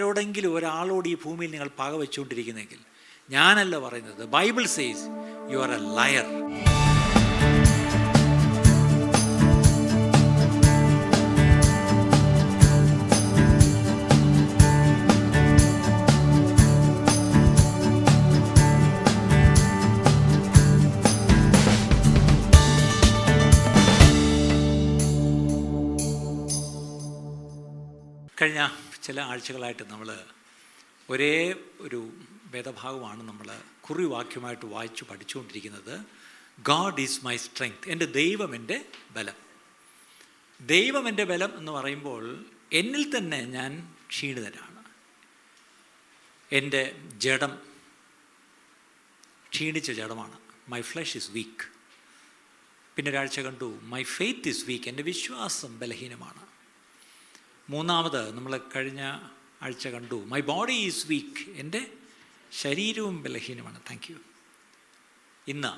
ആരോടെങ്കിലും ഒരാളോട് ഈ ഭൂമിയിൽ നിങ്ങൾ പക വെച്ചുകൊണ്ടിരിക്കുന്നെങ്കിൽ, ഞാനല്ല പറയുന്നത്, Bible says you are a layer. കഴിഞ്ഞ ചില ആഴ്ചകളായിട്ട് നമ്മൾ ഒരേ ഒരു വേദഭാഗമാണ് നമ്മൾ കുറിവാക്യമായിട്ട് വായിച്ചു പഠിച്ചുകൊണ്ടിരിക്കുന്നത്. God is my strength. എൻ്റെ ദൈവം എൻ്റെ ബലം. ദൈവം എൻ്റെ ബലം എന്ന് പറയുമ്പോൾ എന്നിൽ തന്നെ ഞാൻ ക്ഷീണിതനാണ്. എൻ്റെ ജഡം ക്ഷീണിച്ച ജഡമാണ്. My flesh is weak. പിന്നെ ഒരാഴ്ച കണ്ടു മൈ ഫെയ്ത്ത് ഈസ് വീക്ക്. എൻ്റെ വിശ്വാസം ബലഹീനമാണ്. മൂന്നാമത് നമ്മൾ കഴിഞ്ഞ ആഴ്ച കണ്ടു മൈ ബോഡി ഈസ് വീക്ക്. എൻ്റെ ശരീരവും ബലഹീനമാണ്. Thank you. ഇന്ന്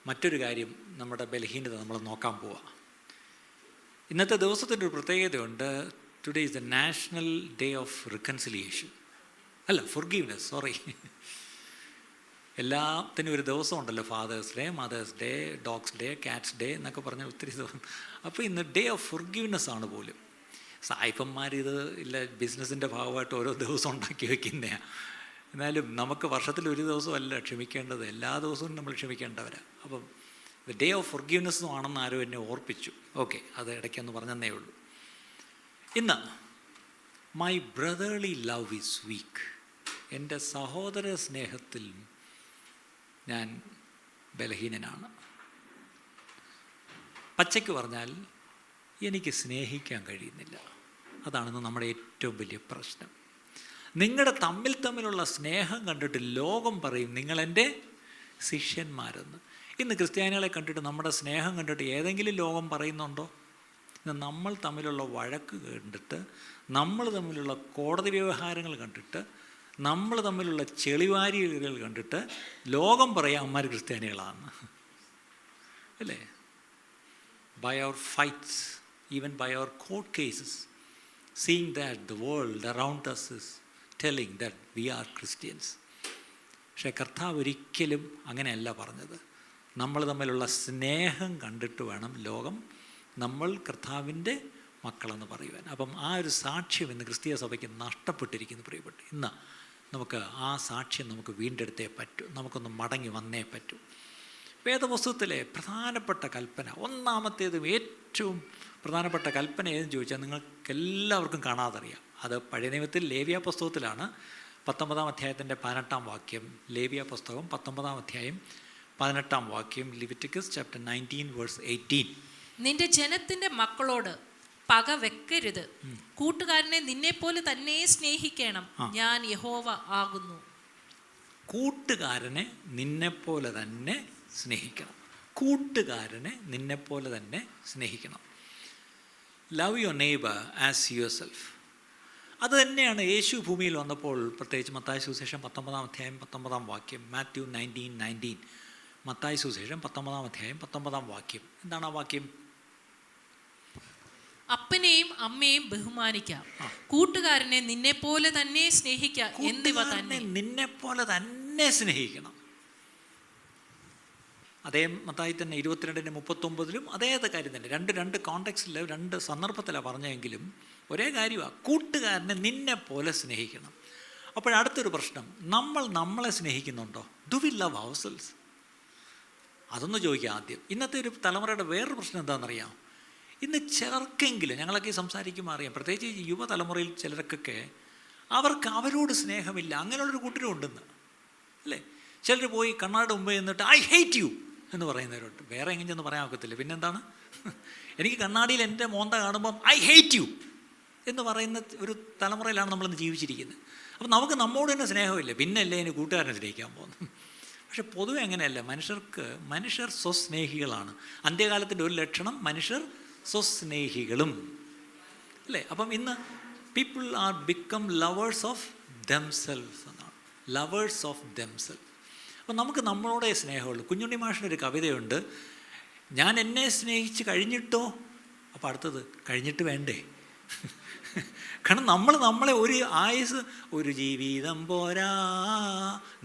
മറ്റൊരു കാര്യം, നമ്മുടെ ബലഹീനത നമ്മൾ നോക്കാൻ പോവാം. ഇന്നത്തെ ദിവസത്തിൻ്റെ ഒരു പ്രത്യേകതയുണ്ട്. Today is the national day of reconciliation. അല്ല, ഫൊർഗീവ്നെസ്, സോറി. എല്ലാത്തിനും ഒരു ദിവസം ഉണ്ടല്ലോ. Father's day, mother's day, dog's day, cat's day എന്നൊക്കെ പറഞ്ഞ ഒത്തിരി ദിവസം. അപ്പോൾ ഇന്ന് ഡേ ഓഫ് ഫൊർഗീവ്നെസ് ആണ് പോലും. സായിപ്പന്മാർ ഇത് ഇല്ല, ബിസിനസ്സിൻ്റെ ഭാഗമായിട്ട് ഓരോ ദിവസം ഉണ്ടാക്കി വയ്ക്കുന്നതാണ്. എന്നാലും നമുക്ക് വർഷത്തിൽ ഒരു ദിവസമല്ല ക്ഷമിക്കേണ്ടത്, എല്ലാ ദിവസവും നമ്മൾ ക്ഷമിക്കേണ്ടവരാണ്. അപ്പം ഡേ ഓഫ് ഫൊർഗീവ്നെസ്സും ആണെന്ന് ആരോ എന്നെ ഓർപ്പിച്ചു. ഓക്കെ, അത് ഇടയ്ക്കൊന്ന് പറഞ്ഞതന്നേ ഉള്ളൂ. ഇന്ന് my brotherly love is week. എൻ്റെ സഹോദര സ്നേഹത്തിൽ ഞാൻ ബലഹീനനാണ്. പച്ചയ്ക്ക് പറഞ്ഞാൽ എനിക്ക് സ്നേഹിക്കാൻ കഴിയുന്നില്ല. അതാണെന്ന് നമ്മുടെ ഏറ്റവും വലിയ പ്രശ്നം. നിങ്ങളുടെ തമ്മിലുള്ള സ്നേഹം കണ്ടിട്ട് ലോകം പറയും നിങ്ങളെൻ്റെ ശിഷ്യന്മാരെന്ന്. ഇന്ന് ക്രിസ്ത്യാനികളെ കണ്ടിട്ട്, നമ്മുടെ സ്നേഹം കണ്ടിട്ട് ഏതെങ്കിലും ലോകം പറയുന്നുണ്ടോ? ഇന്ന് നമ്മൾ തമ്മിലുള്ള വഴക്ക് കണ്ടിട്ട്, നമ്മൾ തമ്മിലുള്ള കോടതി വ്യവഹാരങ്ങൾ കണ്ടിട്ട്, നമ്മൾ തമ്മിലുള്ള ചെളിവാരികൾ കണ്ടിട്ട് ലോകം പറയാം അമ്മമാർ ക്രിസ്ത്യാനികളാണ്, അല്ലേ? By our fights, even by our court cases, seeing that the world around us is telling that we are Christians. പക്ഷേ കർത്താവ് ഒരിക്കലും അങ്ങനെയല്ല പറഞ്ഞത്. നമ്മൾ തമ്മിലുള്ള സ്നേഹം കണ്ടിട്ട് വേണം ലോകം നമ്മൾ കർത്താവിൻ്റെ മക്കളെന്ന് പറയുവാൻ. അപ്പം ആ ഒരു സാക്ഷ്യം ഇന്ന് ക്രിസ്തീയ സഭയ്ക്ക് നഷ്ടപ്പെട്ടിരിക്കുന്നു പ്രിയപ്പെട്ടു. ഇന്ന് നമുക്ക് ആ സാക്ഷ്യം നമുക്ക് വീണ്ടെടുത്തേ പറ്റൂ. നമുക്കൊന്ന് മടങ്ങി വന്നേ പറ്റൂ. വേദപുസ്തകത്തിലെ പ്രധാനപ്പെട്ട കൽപ്പന, ഒന്നാമത്തേതും ഏറ്റവും പ്രധാനപ്പെട്ട കൽപ്പന ഏതെന്ന് ചോദിച്ചാൽ നിങ്ങൾക്കെല്ലാവർക്കും കാണാതറിയാം. അത് പഴയ നിയമത്തിൽ ലേവ്യ പുസ്തകത്തിലാണ്. 19-ാം അധ്യായത്തിൻ്റെ 18-ാം വാക്യം. ലേവ്യ പുസ്തകം 19-ാം അധ്യായം 18-ാം വാക്യം. ലിവിറ്റിക്കസ് ചാപ്റ്റർ 19:18. നിന്റെ ജനത്തിൻ്റെ മക്കളോട് പക വെക്കരുത്. കൂട്ടുകാരനെ നിന്നെപ്പോലെ തന്നെ സ്നേഹിക്കണം. ഞാൻ യഹോവ ആകുന്നു. കൂട്ടുകാരനെ നിന്നെപ്പോലെ തന്നെ സ്നേഹിക്കണം. കൂട്ടുകാരനെ നിന്നെപ്പോലെ തന്നെ സ്നേഹിക്കണം. Love your neighbour as your self. അത് തന്നെയാണ് യേശു ഭൂമിയിൽ വന്നപ്പോൾ, പ്രത്യേകിച്ച് മത്തായി സുവിശേഷം 19-ാം അധ്യായം 19-ാം വാക്യം. മാത്യു 19:19. മത്തായി സുവിശേഷം 19-ാം അധ്യായം 19-ാം വാക്യം. എന്താണ് ആ വാക്യം? അപ്പനെയും അമ്മയെയും ബഹുമാനിക്കാം, കൂട്ടുകാരനെ നിന്നെപ്പോലെ തന്നെ സ്നേഹിക്കാം എന്നിവ തന്നെ. നിന്നെപ്പോലെ തന്നെ സ്നേഹിക്കണം. അതേ മത്തായി തന്നെ 22:39 അതേ കാര്യം തന്നെ. രണ്ട് കോണ്ടെക്സ്റ്റിൽ, രണ്ട് സന്ദർഭത്തിലാണ് പറഞ്ഞെങ്കിലും ഒരേ കാര്യമാണ്. കൂട്ടുകാരനെ നിന്നെപ്പോലെ സ്നേഹിക്കണം. അപ്പോഴടുത്തൊരു പ്രശ്നം, നമ്മളെ സ്നേഹിക്കുന്നുണ്ടോ? Do we love ourselves? അതൊന്ന് ചോദിക്കാം ആദ്യം. ഇന്നത്തെ ഒരു തലമുറയുടെ വേറൊരു പ്രശ്നം എന്താണെന്നറിയാം? ഇന്ന് ചിലർക്കെങ്കിലും, ഞങ്ങളൊക്കെ സംസാരിക്കുമ്പോൾ അറിയാം, പ്രത്യേകിച്ച് യുവതലമുറയിൽ ചിലർക്കൊക്കെ അവർക്ക് അവരോട് സ്നേഹമില്ല. അങ്ങനെയുള്ളൊരു കൂട്ടരും ഉണ്ടെന്ന്, അല്ലേ? ചിലർ പോയി കണ്ണാടിയുടെ മുമ്പ് നിന്നിട്ട് ഐ ഹേറ്റ് യു എന്ന് പറയുന്നവരുണ്ട്. വേറെ എങ്ങനെ ചെന്ന് പറയാൻ ഒക്കത്തില്ല. പിന്നെന്താണ്? എനിക്ക് കണ്ണാടിയിൽ എൻ്റെ മോന്ത കാണുമ്പം ഐ ഹേറ്റ് യു എന്ന് പറയുന്ന ഒരു തലമുറയിലാണ് നമ്മളിന്ന് ജീവിച്ചിരിക്കുന്നത്. അപ്പം നമുക്ക് നമ്മോട് തന്നെ സ്നേഹമില്ല, പിന്നല്ലേ ഇനി കൂട്ടുകാരനെ സ്നേഹിക്കാൻ പോകുന്നത്. പക്ഷെ പൊതുവെ അങ്ങനെയല്ല. മനുഷ്യർ സ്വസ്നേഹികളാണ്. അന്ത്യകാലത്തിൻ്റെ ഒരു ലക്ഷണം മനുഷ്യർ സ്വസ്നേഹികളും, അല്ലേ? അപ്പം ഇന്ന് people are become lovers of themselves എന്നാണ്. Lovers of themself. അപ്പം നമുക്ക് നമ്മളോടെ സ്നേഹമുള്ളൂ. കുഞ്ഞുണ്ണി മാഷിനൊരു കവിതയുണ്ട്, ഞാൻ എന്നെ സ്നേഹിച്ച് കഴിഞ്ഞിട്ടോ. അപ്പോൾ അടുത്തത് കഴിഞ്ഞിട്ട് വേണ്ടേ? കാരണം നമ്മളെ ഒരു ആയുസ്, ഒരു ജീവിതം പോരാ,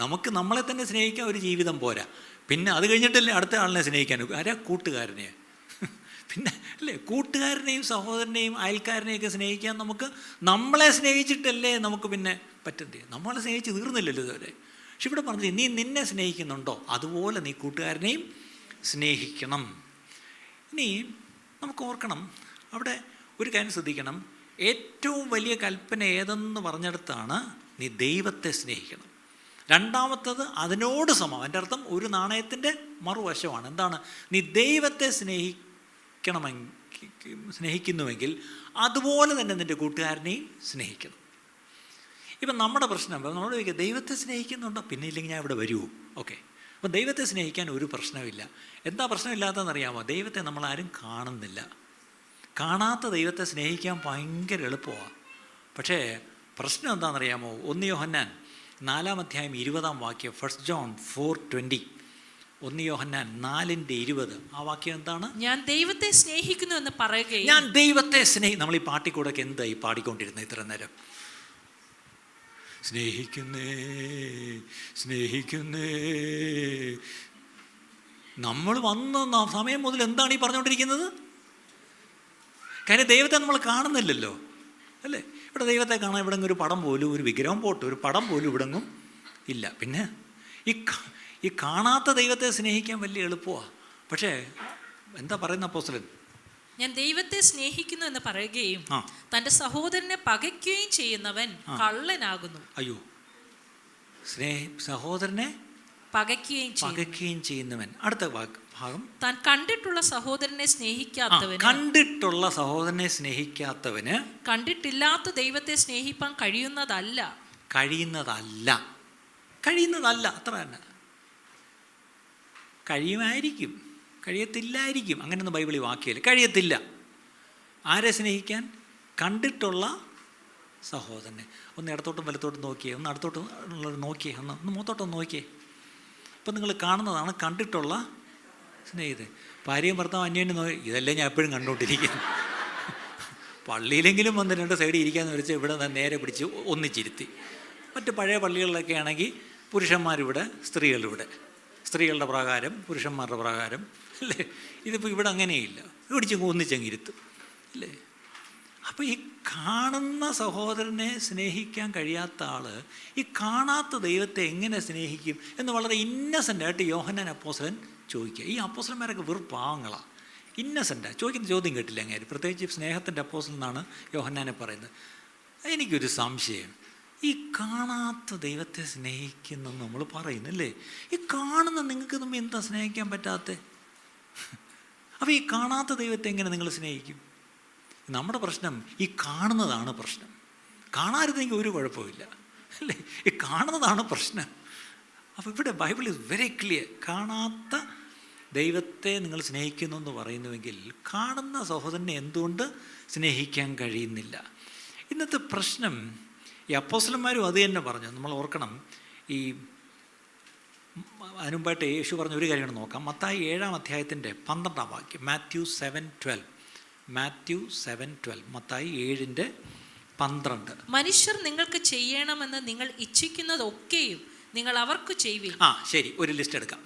നമുക്ക് നമ്മളെ തന്നെ സ്നേഹിക്കാൻ ഒരു ജീവിതം പോരാ. പിന്നെ അത് കഴിഞ്ഞിട്ടല്ലേ അടുത്ത ആളിനെ സ്നേഹിക്കാൻ? ആരാ? കൂട്ടുകാരനെ. പിന്നെ അല്ലേ, കൂട്ടുകാരനെയും സഹോദരനെയും അയൽക്കാരനെയൊക്കെ സ്നേഹിക്കാൻ നമുക്ക് നമ്മളെ സ്നേഹിച്ചിട്ടല്ലേ നമുക്ക് പിന്നെ പറ്റണ്ടേ? നമ്മളെ സ്നേഹിച്ച് തീർന്നില്ലല്ലോ ഇതുവരെ. പക്ഷെ ഇവിടെ പറഞ്ഞത് നീ നിന്നെ സ്നേഹിക്കുന്നുണ്ടോ അതുപോലെ നീ കൂട്ടുകാരനെയും സ്നേഹിക്കണം. ഇനി നമുക്ക് ഓർക്കണം, അവിടെ ഒരു കാര്യം ശ്രദ്ധിക്കണം. ഏറ്റവും വലിയ കൽപ്പന ഏതെന്ന് പറഞ്ഞിടത്താണ് നീ ദൈവത്തെ സ്നേഹിക്കണം. രണ്ടാമത്തത് അതിനോട് സമം, എൻ്റെ അർത്ഥം ഒരു നാണയത്തിൻ്റെ മറുവശമാണ്. എന്താണ്? നീ ദൈവത്തെ സ്നേഹിക്കുന്നുവെങ്കിൽ അതുപോലെ തന്നെ നിൻ്റെ കൂട്ടുകാരനെയും സ്നേഹിക്കണം. ഇപ്പം നമ്മുടെ പ്രശ്നം, നമ്മളോട് ചോദിക്കുക ദൈവത്തെ സ്നേഹിക്കുന്നുണ്ടോ? പിന്നെ ഇല്ലെങ്കിൽ ഞാൻ ഇവിടെ വരുമോ? ഓക്കെ, അപ്പം ദൈവത്തെ സ്നേഹിക്കാൻ ഒരു പ്രശ്നമില്ല. എന്താ പ്രശ്നമില്ലാത്തതെന്നറിയാമോ? ദൈവത്തെ നമ്മളാരും കാണുന്നില്ല. കാണാത്ത ദൈവത്തെ സ്നേഹിക്കാൻ ഭയങ്കര എളുപ്പമാണ്. പക്ഷേ പ്രശ്നം എന്താണെന്നറിയാമോ? 1 യോഹന്നാൻ 4:20 1 John 4:20. 1 യോഹന്നാൻ 4:20 ആ വാക്യം എന്താണ്? ഞാൻ ദൈവത്തെ സ്നേഹിക്കുന്നു എന്ന് പറയുകയും. ഞാൻ ദൈവത്തെ നമ്മൾ ഈ പാട്ടിക്കൂടൊക്കെ എന്തായി പാടിക്കൊണ്ടിരുന്നത് ഇത്ര നേരം? സ്നേഹിക്കുന്നേ സ്നേഹിക്കുന്നേ. നമ്മൾ വന്ന സമയം മുതൽ എന്താണ് ഈ പറഞ്ഞുകൊണ്ടിരിക്കുന്നത്? കാര്യം ദൈവത്തെ നമ്മൾ കാണുന്നില്ലല്ലോ, അല്ലേ? ഇവിടെ ദൈവത്തെ കാണാൻ ഇവിടെ ഒരു പടം പോലും, ഒരു വിഗ്രഹം പോട്ട്, ഒരു പടം പോലും ഇവിടെങ്ങും ഇല്ല. പിന്നെ ഈ കാണാത്ത ദൈവത്തെ സ്നേഹിക്കാൻ വലിയ എളുപ്പമാണ്. പക്ഷേ എന്താ പറയുന്ന അപ്പോസ്തലൻ? ഞാൻ ദൈവത്തെ സ്നേഹിക്കുന്നു എന്ന് പറയുകയും തൻ്റെ സഹോദരനെ പകയ്ക്കുകയും ചെയ്യുന്നവൻ കള്ളനാകുന്നു. അയ്യോ, സഹോദരനെ പകയ്ക്കുകയും ചെയ്യുന്നവൻ. അടുത്ത ഭാഗം, താൻ കണ്ടിട്ടുള്ള സഹോദരനെ സ്നേഹിക്കാത്തവന്, കണ്ടിട്ടുള്ള സഹോദരനെ സ്നേഹിക്കാത്തവന് കണ്ടിട്ടില്ലാത്ത ദൈവത്തെ സ്നേഹിപ്പാൻ കഴിയുന്നതല്ല. അത്ര തന്നെ. കഴിയുമായിരിക്കും, കഴിയത്തില്ലായിരിക്കും, അങ്ങനെയൊന്നും ബൈബിളിൽ വാക്കിയല്ല. കഴിയത്തില്ല. ആരെ സ്നേഹിക്കാൻ? കണ്ടിട്ടുള്ള സഹോദരനെ. ഒന്ന് ഇടത്തോട്ടും വലത്തോട്ടും നോക്കിയേ, ഒന്ന് അടുത്തോട്ടും നോക്കിയേ, ഒന്ന് മുഖത്തോട്ടൊന്ന് നോക്കിയേ. ഇപ്പം നിങ്ങൾ കാണുന്നതാണ് കണ്ടിട്ടുള്ള സ്നേഹിതൻ. ഭാര്യയും ഭർത്താവും അന്യോന്യം നോക്കി, ഇതല്ലേ ഞാൻ എപ്പോഴും കണ്ടുകൊണ്ടിരിക്കുന്നു. പള്ളിയിലെങ്കിലും വന്ന് 2 സൈഡിൽ ഇരിക്കാമെന്ന് വെച്ചാൽ ഇവിടെ നേരെ പിടിച്ച് ഒന്നിച്ചിരുത്തി. മറ്റ് പഴയ പള്ളികളിലൊക്കെ ആണെങ്കിൽ പുരുഷന്മാരിവിടെ, സ്ത്രീകളിവിടെ, സ്ത്രീകളുടെ പ്രകാരം പുരുഷന്മാരുടെ പ്രകാരം, അല്ലേ? ഇതിപ്പോൾ ഇവിടെ അങ്ങനെയില്ല, പിടിച്ച് ഒന്നിച്ചങ്ങിരുത്തും, അല്ലേ? അപ്പോൾ ഈ കാണുന്ന സഹോദരനെ സ്നേഹിക്കാൻ കഴിയാത്ത ആൾ ഈ കാണാത്ത ദൈവത്തെ എങ്ങനെ സ്നേഹിക്കും എന്ന് വളരെ ഇന്നസെൻ്റായിട്ട് യോഹന്നാൻ അപ്പോസ്തലൻ ചോദിക്കുക. ഈ അപ്പോസ്തലന്മാരൊക്കെ വെറും പാവങ്ങളാണ്, ഇന്നസെൻ്റാണ്. ചോദിക്കുന്ന ചോദ്യം കേട്ടില്ല അങ്ങനെ, പ്രത്യേകിച്ച് സ്നേഹത്തിൻ്റെ അപ്പോസ്തലൻ എന്നാണ് യോഹന്നാനെ പറയുന്നത്. എനിക്കൊരു സംശയം, ഈ കാണാത്ത ദൈവത്തെ സ്നേഹിക്കുന്നെന്ന് നമ്മൾ പറയുന്നല്ലേ, ഈ കാണുന്ന നിങ്ങൾക്ക് നമ്മൾ എന്താ സ്നേഹിക്കാൻ പറ്റാത്ത? അപ്പോൾ ഈ കാണാത്ത ദൈവത്തെ എങ്ങനെ നിങ്ങൾ സ്നേഹിക്കും? നമ്മുടെ പ്രശ്നം ഈ കാണുന്നതാണ് പ്രശ്നം. കാണാതിരുന്നെങ്കിൽ ഒരു കുഴപ്പമില്ല, അല്ലേ? ഈ കാണുന്നതാണ് പ്രശ്നം. അപ്പോൾ ഇവിടെ ബൈബിൾ ഈസ് വെരി ക്ലിയർ. കാണാത്ത ദൈവത്തെ നിങ്ങൾ സ്നേഹിക്കുന്നു എന്ന് പറയുന്നുവെങ്കിൽ കാണുന്ന സഹോദരനെ എന്തുകൊണ്ട് സ്നേഹിക്കാൻ കഴിയുന്നില്ല? ഇന്നത്തെ പ്രശ്നം, ഈ അപ്പോസ്തലന്മാരും അത് തന്നെ പറഞ്ഞു. നമ്മൾ ഓർക്കണം, ഈ അതിനുമ്പായിട്ട് യേശു പറഞ്ഞ ഒരു കാര്യമാണ് നോക്കാം. മത്തായി 7:12 മാത്യു 7:12. മത്തായി 7:12. മനുഷ്യർ നിങ്ങൾക്ക് ചെയ്യണമെന്ന് നിങ്ങൾ ഇച്ഛിക്കുന്നതൊക്കെയും നിങ്ങൾ അവർക്ക് ചെയ്യുവിൻ. ശരി, ഒരു ലിസ്റ്റ് എടുക്കാം.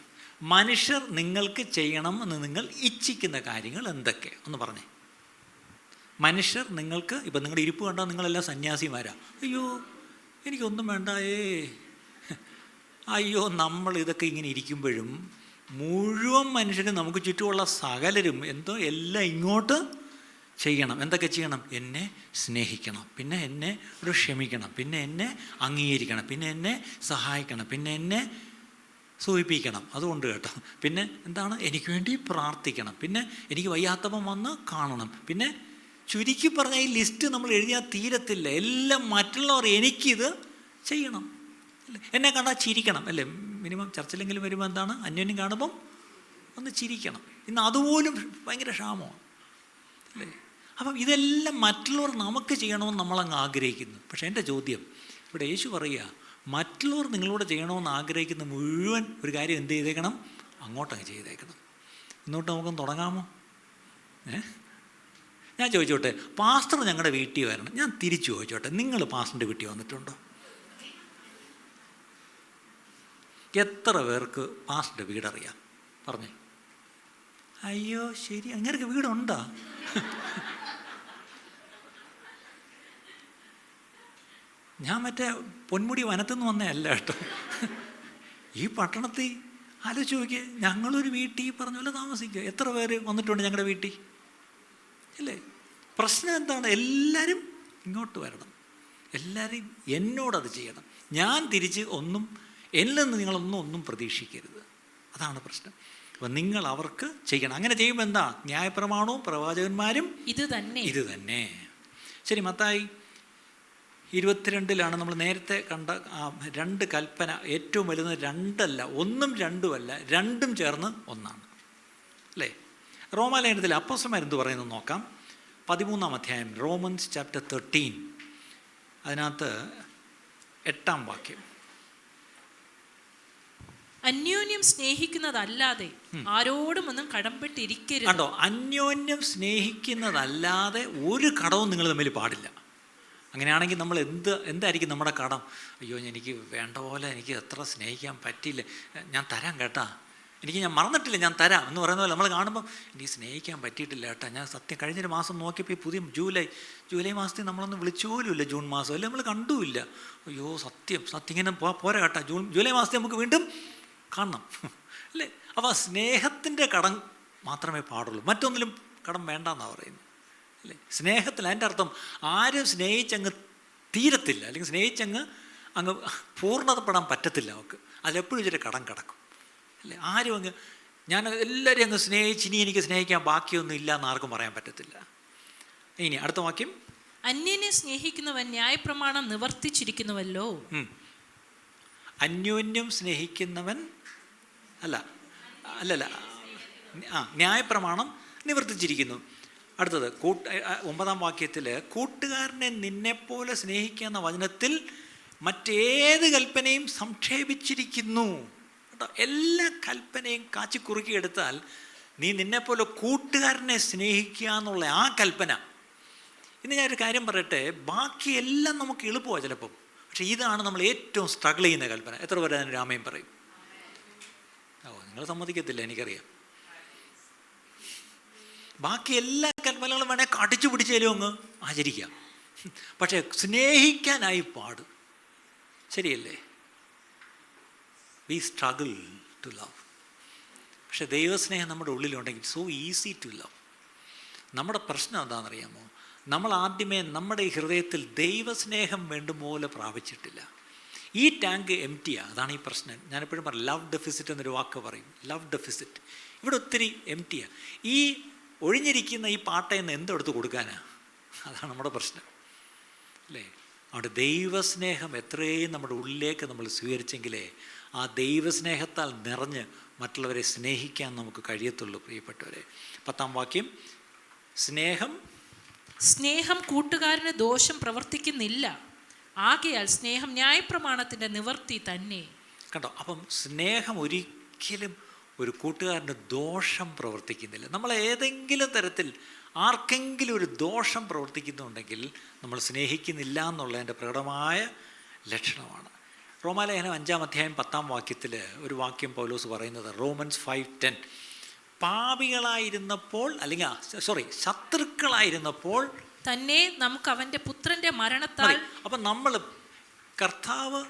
മനുഷ്യർ നിങ്ങൾക്ക് ചെയ്യണം എന്ന് നിങ്ങൾ ഇച്ഛിക്കുന്ന കാര്യങ്ങൾ എന്തൊക്കെ ഒന്ന് പറഞ്ഞേ. മനുഷ്യർ നിങ്ങൾക്ക്, ഇപ്പം നിങ്ങളുടെ ഇരിപ്പ് കണ്ടാൽ നിങ്ങളെല്ലാം സന്യാസിമാരാ. അയ്യോ എനിക്കൊന്നും വേണ്ട, അയ്യോ നമ്മൾ ഇതൊക്കെ ഇങ്ങനെ ഇരിക്കുമ്പോഴും മുഴുവൻ മനുഷ്യരും നമുക്ക് ചുറ്റുമുള്ള സകലരും എല്ലാം ഇങ്ങോട്ട് ചെയ്യണം. എന്തൊക്കെ ചെയ്യണം? എന്നെ സ്നേഹിക്കണം, പിന്നെ എന്നെ ഒരു ക്ഷമിക്കണം, പിന്നെ എന്നെ അംഗീകരിക്കണം, പിന്നെ എന്നെ സഹായിക്കണം, പിന്നെ എന്നെ സൂചിപ്പിക്കണം. അതുകൊണ്ട് കേട്ടോ, പിന്നെ എന്താണ്? എനിക്ക് വേണ്ടി പ്രാർത്ഥിക്കണം, പിന്നെ എനിക്ക് വയ്യാത്തപ്പം വന്ന് കാണണം. പിന്നെ ചുരുക്കി പറഞ്ഞാൽ ഈ ലിസ്റ്റ് നമ്മൾ എഴുതിയാൽ തീരത്തില്ല. എല്ലാം മറ്റുള്ളവർ എനിക്കിത് ചെയ്യണം, അല്ലേ? എന്നെ കണ്ടാൽ ചിരിക്കണം, അല്ലേ? മിനിമം ചർച്ചിലെങ്കിലും വരുമ്പോൾ എന്താണ്? അന്യോന്യം കാണുമ്പം ഒന്ന് ചിരിക്കണം. ഇന്ന് അതുപോലും ഭയങ്കര ക്ഷാമമാണ്, അല്ലേ? അപ്പം ഇതെല്ലാം മറ്റുള്ളവർ നമുക്ക് ചെയ്യണമെന്ന് നമ്മളങ്ങ് ആഗ്രഹിക്കുന്നു. പക്ഷേ എൻ്റെ ചോദ്യം, ഇവിടെ യേശു പറയുക, മറ്റുള്ളവർ നിങ്ങളോട് ചെയ്യണമെന്ന് ആഗ്രഹിക്കുന്ന മുഴുവൻ ഒരു കാര്യം എന്ത് ചെയ്തേക്കണം? അങ്ങോട്ടങ്ങ് ചെയ്തേക്കണം. ഇന്നോട്ട് നമുക്കൊന്ന് തുടങ്ങാമോ? ഞാൻ ചോദിച്ചോട്ടെ, പാസ്റ്റർ ഞങ്ങളുടെ വീട്ടിൽ വരണം, ഞാൻ തിരിച്ചു ചോദിച്ചോട്ടെ, നിങ്ങൾ പാസ്റ്ററിൻ്റെ വീട്ടിൽ വന്നിട്ടുണ്ടോ? എത്ര പേർക്ക് പാസ്റ്ററിൻ്റെ വീടറിയാം? പറഞ്ഞേ. അയ്യോ ശരി, അങ്ങനെയൊക്കെ വീടുണ്ടോ? ഞാൻ മറ്റേ പൊന്മുടി വനത്തുനിന്ന് വന്നതല്ല കേട്ടോ. ഈ പട്ടണത്തിൽ ആലോചിച്ച് നോക്കിയേ, ഞങ്ങളൊരു വീട്ടിൽ പറഞ്ഞ പോലെ താമസിക്കുക. എത്ര പേര് വന്നിട്ടുണ്ട് ഞങ്ങളുടെ വീട്ടിൽ? അല്ലേ? പ്രശ്നം എന്താണ്? എല്ലാവരും ഇങ്ങോട്ട് വരണം, എല്ലാവരും എന്നോടത് ചെയ്യണം. ഞാൻ തിരിച്ച് എന്നിൽ നിന്ന് നിങ്ങളൊന്നും പ്രതീക്ഷിക്കരുത്. അതാണ് പ്രശ്നം. അപ്പം നിങ്ങൾ അവർക്ക് ചെയ്യണം. അങ്ങനെ ചെയ്യുമ്പോൾ എന്താ? ന്യായപ്രമാണവും പ്രവാചകന്മാരും ഇത് തന്നെ. ശരി, മത്തായി 22 നമ്മൾ നേരത്തെ കണ്ട ആ 2 കൽപ്പന. ഏറ്റവും വലുത് 2 അല്ല, 1ഉം 2ഉം അല്ല, 2ഉം ചേർന്ന് 1ആണ് അല്ലേ? റോമാലേഖനത്തിൽ അപ്പോസ്തലന്മാരെന്ത് പറയുന്നു നോക്കാം. 13-ാം അധ്യായം, റോമൻസ് ചാപ്റ്റർ 13, അതിനകത്ത് 8-ാം വാക്യം. അന്യോന്യം സ്നേഹിക്കുന്നതല്ലാതെ ആരോടും ഒന്നും കടംപെട്ടിരിക്കരുത്. കണ്ടോ, അന്യോന്യം സ്നേഹിക്കുന്നതല്ലാതെ ഒരു കടവും നിങ്ങൾ തമ്മിൽ പാടില്ല. അങ്ങനെയാണെങ്കിൽ നമ്മൾ എന്തായിരിക്കും നമ്മുടെ കടം? അയ്യോ എനിക്ക് വേണ്ട പോലെ എനിക്ക് എത്ര സ്നേഹിക്കാൻ പറ്റിയില്ല, ഞാൻ തരാം കേട്ടാ, ഞാൻ മറന്നിട്ടില്ല, ഞാൻ തരാം എന്ന് പറയുന്ന പോലെ നമ്മൾ കാണുമ്പം എനിക്ക് സ്നേഹിക്കാൻ പറ്റിയിട്ടില്ല കേട്ടാ. ഞാൻ സത്യം കഴിഞ്ഞൊരു മാസം നോക്കിയപ്പോൾ ഈ പുതിയ ജൂലൈ മാസത്തിൽ നമ്മളൊന്നും വിളിച്ചു പോലുമില്ല, ജൂൺ മാസം അല്ലേ നമ്മൾ കണ്ടുമില്ല. അയ്യോ സത്യം ഇങ്ങനെ പോരാ കേട്ടാ, ജൂലൈ മാസത്തിൽ നമുക്ക് വീണ്ടും കാണണം അല്ലേ? അപ്പോൾ സ്നേഹത്തിൻ്റെ കടം മാത്രമേ പാടുള്ളൂ, മറ്റൊന്നിലും കടം വേണ്ടെന്നാണ് പറയുന്നത് അല്ലേ? സ്നേഹത്തിൽ അതിൻ്റെ അർത്ഥം ആരും സ്നേഹിച്ചങ്ങ് തീരത്തില്ല, അല്ലെങ്കിൽ സ്നേഹിച്ചങ്ങ് പൂർണ്ണതപ്പെടാൻ പറ്റത്തില്ല അവർക്ക്. അതിലെപ്പോഴും ഇച്ചിരി കടം കിടക്കും അല്ലേ? ആരും ഞാൻ എല്ലാവരെയും അങ്ങ് സ്നേഹിച്ച് ഇനി എനിക്ക് സ്നേഹിക്കാൻ ബാക്കിയൊന്നും ഇല്ല എന്ന് ആർക്കും പറയാൻ പറ്റത്തില്ല. ഇനി അടുത്ത വാക്യം, അന്യനെ സ്നേഹിക്കുന്നവൻ ന്യായപ്രമാണം നിവർത്തിച്ചിരിക്കുന്നുവല്ലോ. അന്യോന്യം സ്നേഹിക്കുന്നവൻ അല്ലല്ല ന്യായപ്രമാണം നിവർത്തിച്ചിരിക്കുന്നു. അടുത്തത് 9-ാം വാക്യത്തിൽ, കൂട്ടുകാരനെ നിന്നെപ്പോലെ സ്നേഹിക്കുക എന്ന വചനത്തിൽ മറ്റേത് കൽപ്പനയും സംക്ഷേപിച്ചിരിക്കുന്നു. കേട്ടോ, എല്ലാ കൽപ്പനയും കാച്ചിക്കുറുക്കിയെടുത്താൽ നീ നിന്നെപ്പോലെ കൂട്ടുകാരനെ സ്നേഹിക്കുക എന്നുള്ള ആ കൽപ്പന. ഇന്ന് ഞാനൊരു കാര്യം പറയട്ടെ, ബാക്കിയെല്ലാം നമുക്ക് എളുപ്പമാണ് ചിലപ്പം, പക്ഷെ ഇതാണ് നമ്മൾ ഏറ്റവും സ്ട്രഗിൾ ചെയ്യുന്ന കൽപ്പന. എത്ര പേര് അതിന് രാമയും പറയും? നിങ്ങൾ സമ്മതിക്കത്തില്ല, എനിക്കറിയാം. ബാക്കി എല്ലാ കൽപ്പനകളും വേണേൽ കടിച്ചു പിടിച്ചാലും അങ്ങ് ആചരിക്കാം, പക്ഷേ സ്നേഹിക്കാനായി പാട്. ശരിയല്ലേ? We struggle to love. പക്ഷെ ദൈവസ്നേഹം നമ്മുടെ ഉള്ളിലുണ്ടെങ്കിൽ സോ ഈസി ടു ലവ്. നമ്മുടെ പ്രശ്നം എന്താണെന്നറിയാമോ? നമ്മൾ ആദ്യമേ നമ്മുടെ ഈ ഹൃദയത്തിൽ ദൈവസ്നേഹം വേണ്ടുപോലെ പ്രാപിച്ചിട്ടില്ല. ഈ ടാങ്ക് എംറ്റിയാണ്, അതാണ് ഈ പ്രശ്നം. ഞാനെപ്പോഴും പറയും, ലവ് ഡെഫിസിറ്റ് എന്നൊരു വാക്ക് പറയും. ലവ് ഡെഫിസിറ്റ് ഇവിടെ ഒത്തിരി എംറ്റിയാണ്. ഈ ഒഴിഞ്ഞിരിക്കുന്ന ഈ പാട്ടയിൽ നിന്ന് എന്തെടുത്ത് കൊടുക്കാനാണ്? അതാണ് നമ്മുടെ പ്രശ്നം അല്ലേ? അവിടെ ദൈവസ്നേഹം എത്രയും നമ്മുടെ ഉള്ളിലേക്ക് നമ്മൾ സ്വീകരിച്ചെങ്കിലേ ആ ദൈവസ്നേഹത്താൽ നിറഞ്ഞ് മറ്റുള്ളവരെ സ്നേഹിക്കാൻ നമുക്ക് കഴിയത്തുള്ളൂ. പ്രിയപ്പെട്ടവരെ, 10-ാം വാക്യം, സ്നേഹം കൂട്ടുകാരന് ദോഷം പ്രവർത്തിക്കുന്നില്ല, ആകയാൽ സ്നേഹം ന്യായപ്രമാണത്തിൻ്റെ നിവർത്തി തന്നെ. കണ്ടോ, അപ്പം സ്നേഹം ഒരിക്കലും ഒരു കൂട്ടുകാരന് ദോഷം പ്രവർത്തിക്കുന്നില്ല. നമ്മൾ ഏതെങ്കിലും തരത്തിൽ ആർക്കെങ്കിലും ഒരു ദോഷം പ്രവർത്തിക്കുന്നുണ്ടെങ്കിൽ നമ്മൾ സ്നേഹിക്കുന്നില്ല എന്നുള്ളതിൻ്റെ പ്രകടമായ ലക്ഷണമാണ്. റോമാലേഖനം 5-ാം അധ്യായം 10-ാം വാക്യത്തിൽ ഒരു വാക്യം പൗലോസ് പറയുന്നത്, റോമൻസ് 5:10, പാപികളായിരുന്നപ്പോൾ ശത്രുക്കളായിരുന്നപ്പോൾ തന്നെ നമുക്ക് അവൻ്റെ പുത്രൻ്റെ മരണത്താൽ. അപ്പം നമ്മൾ കർത്താവ്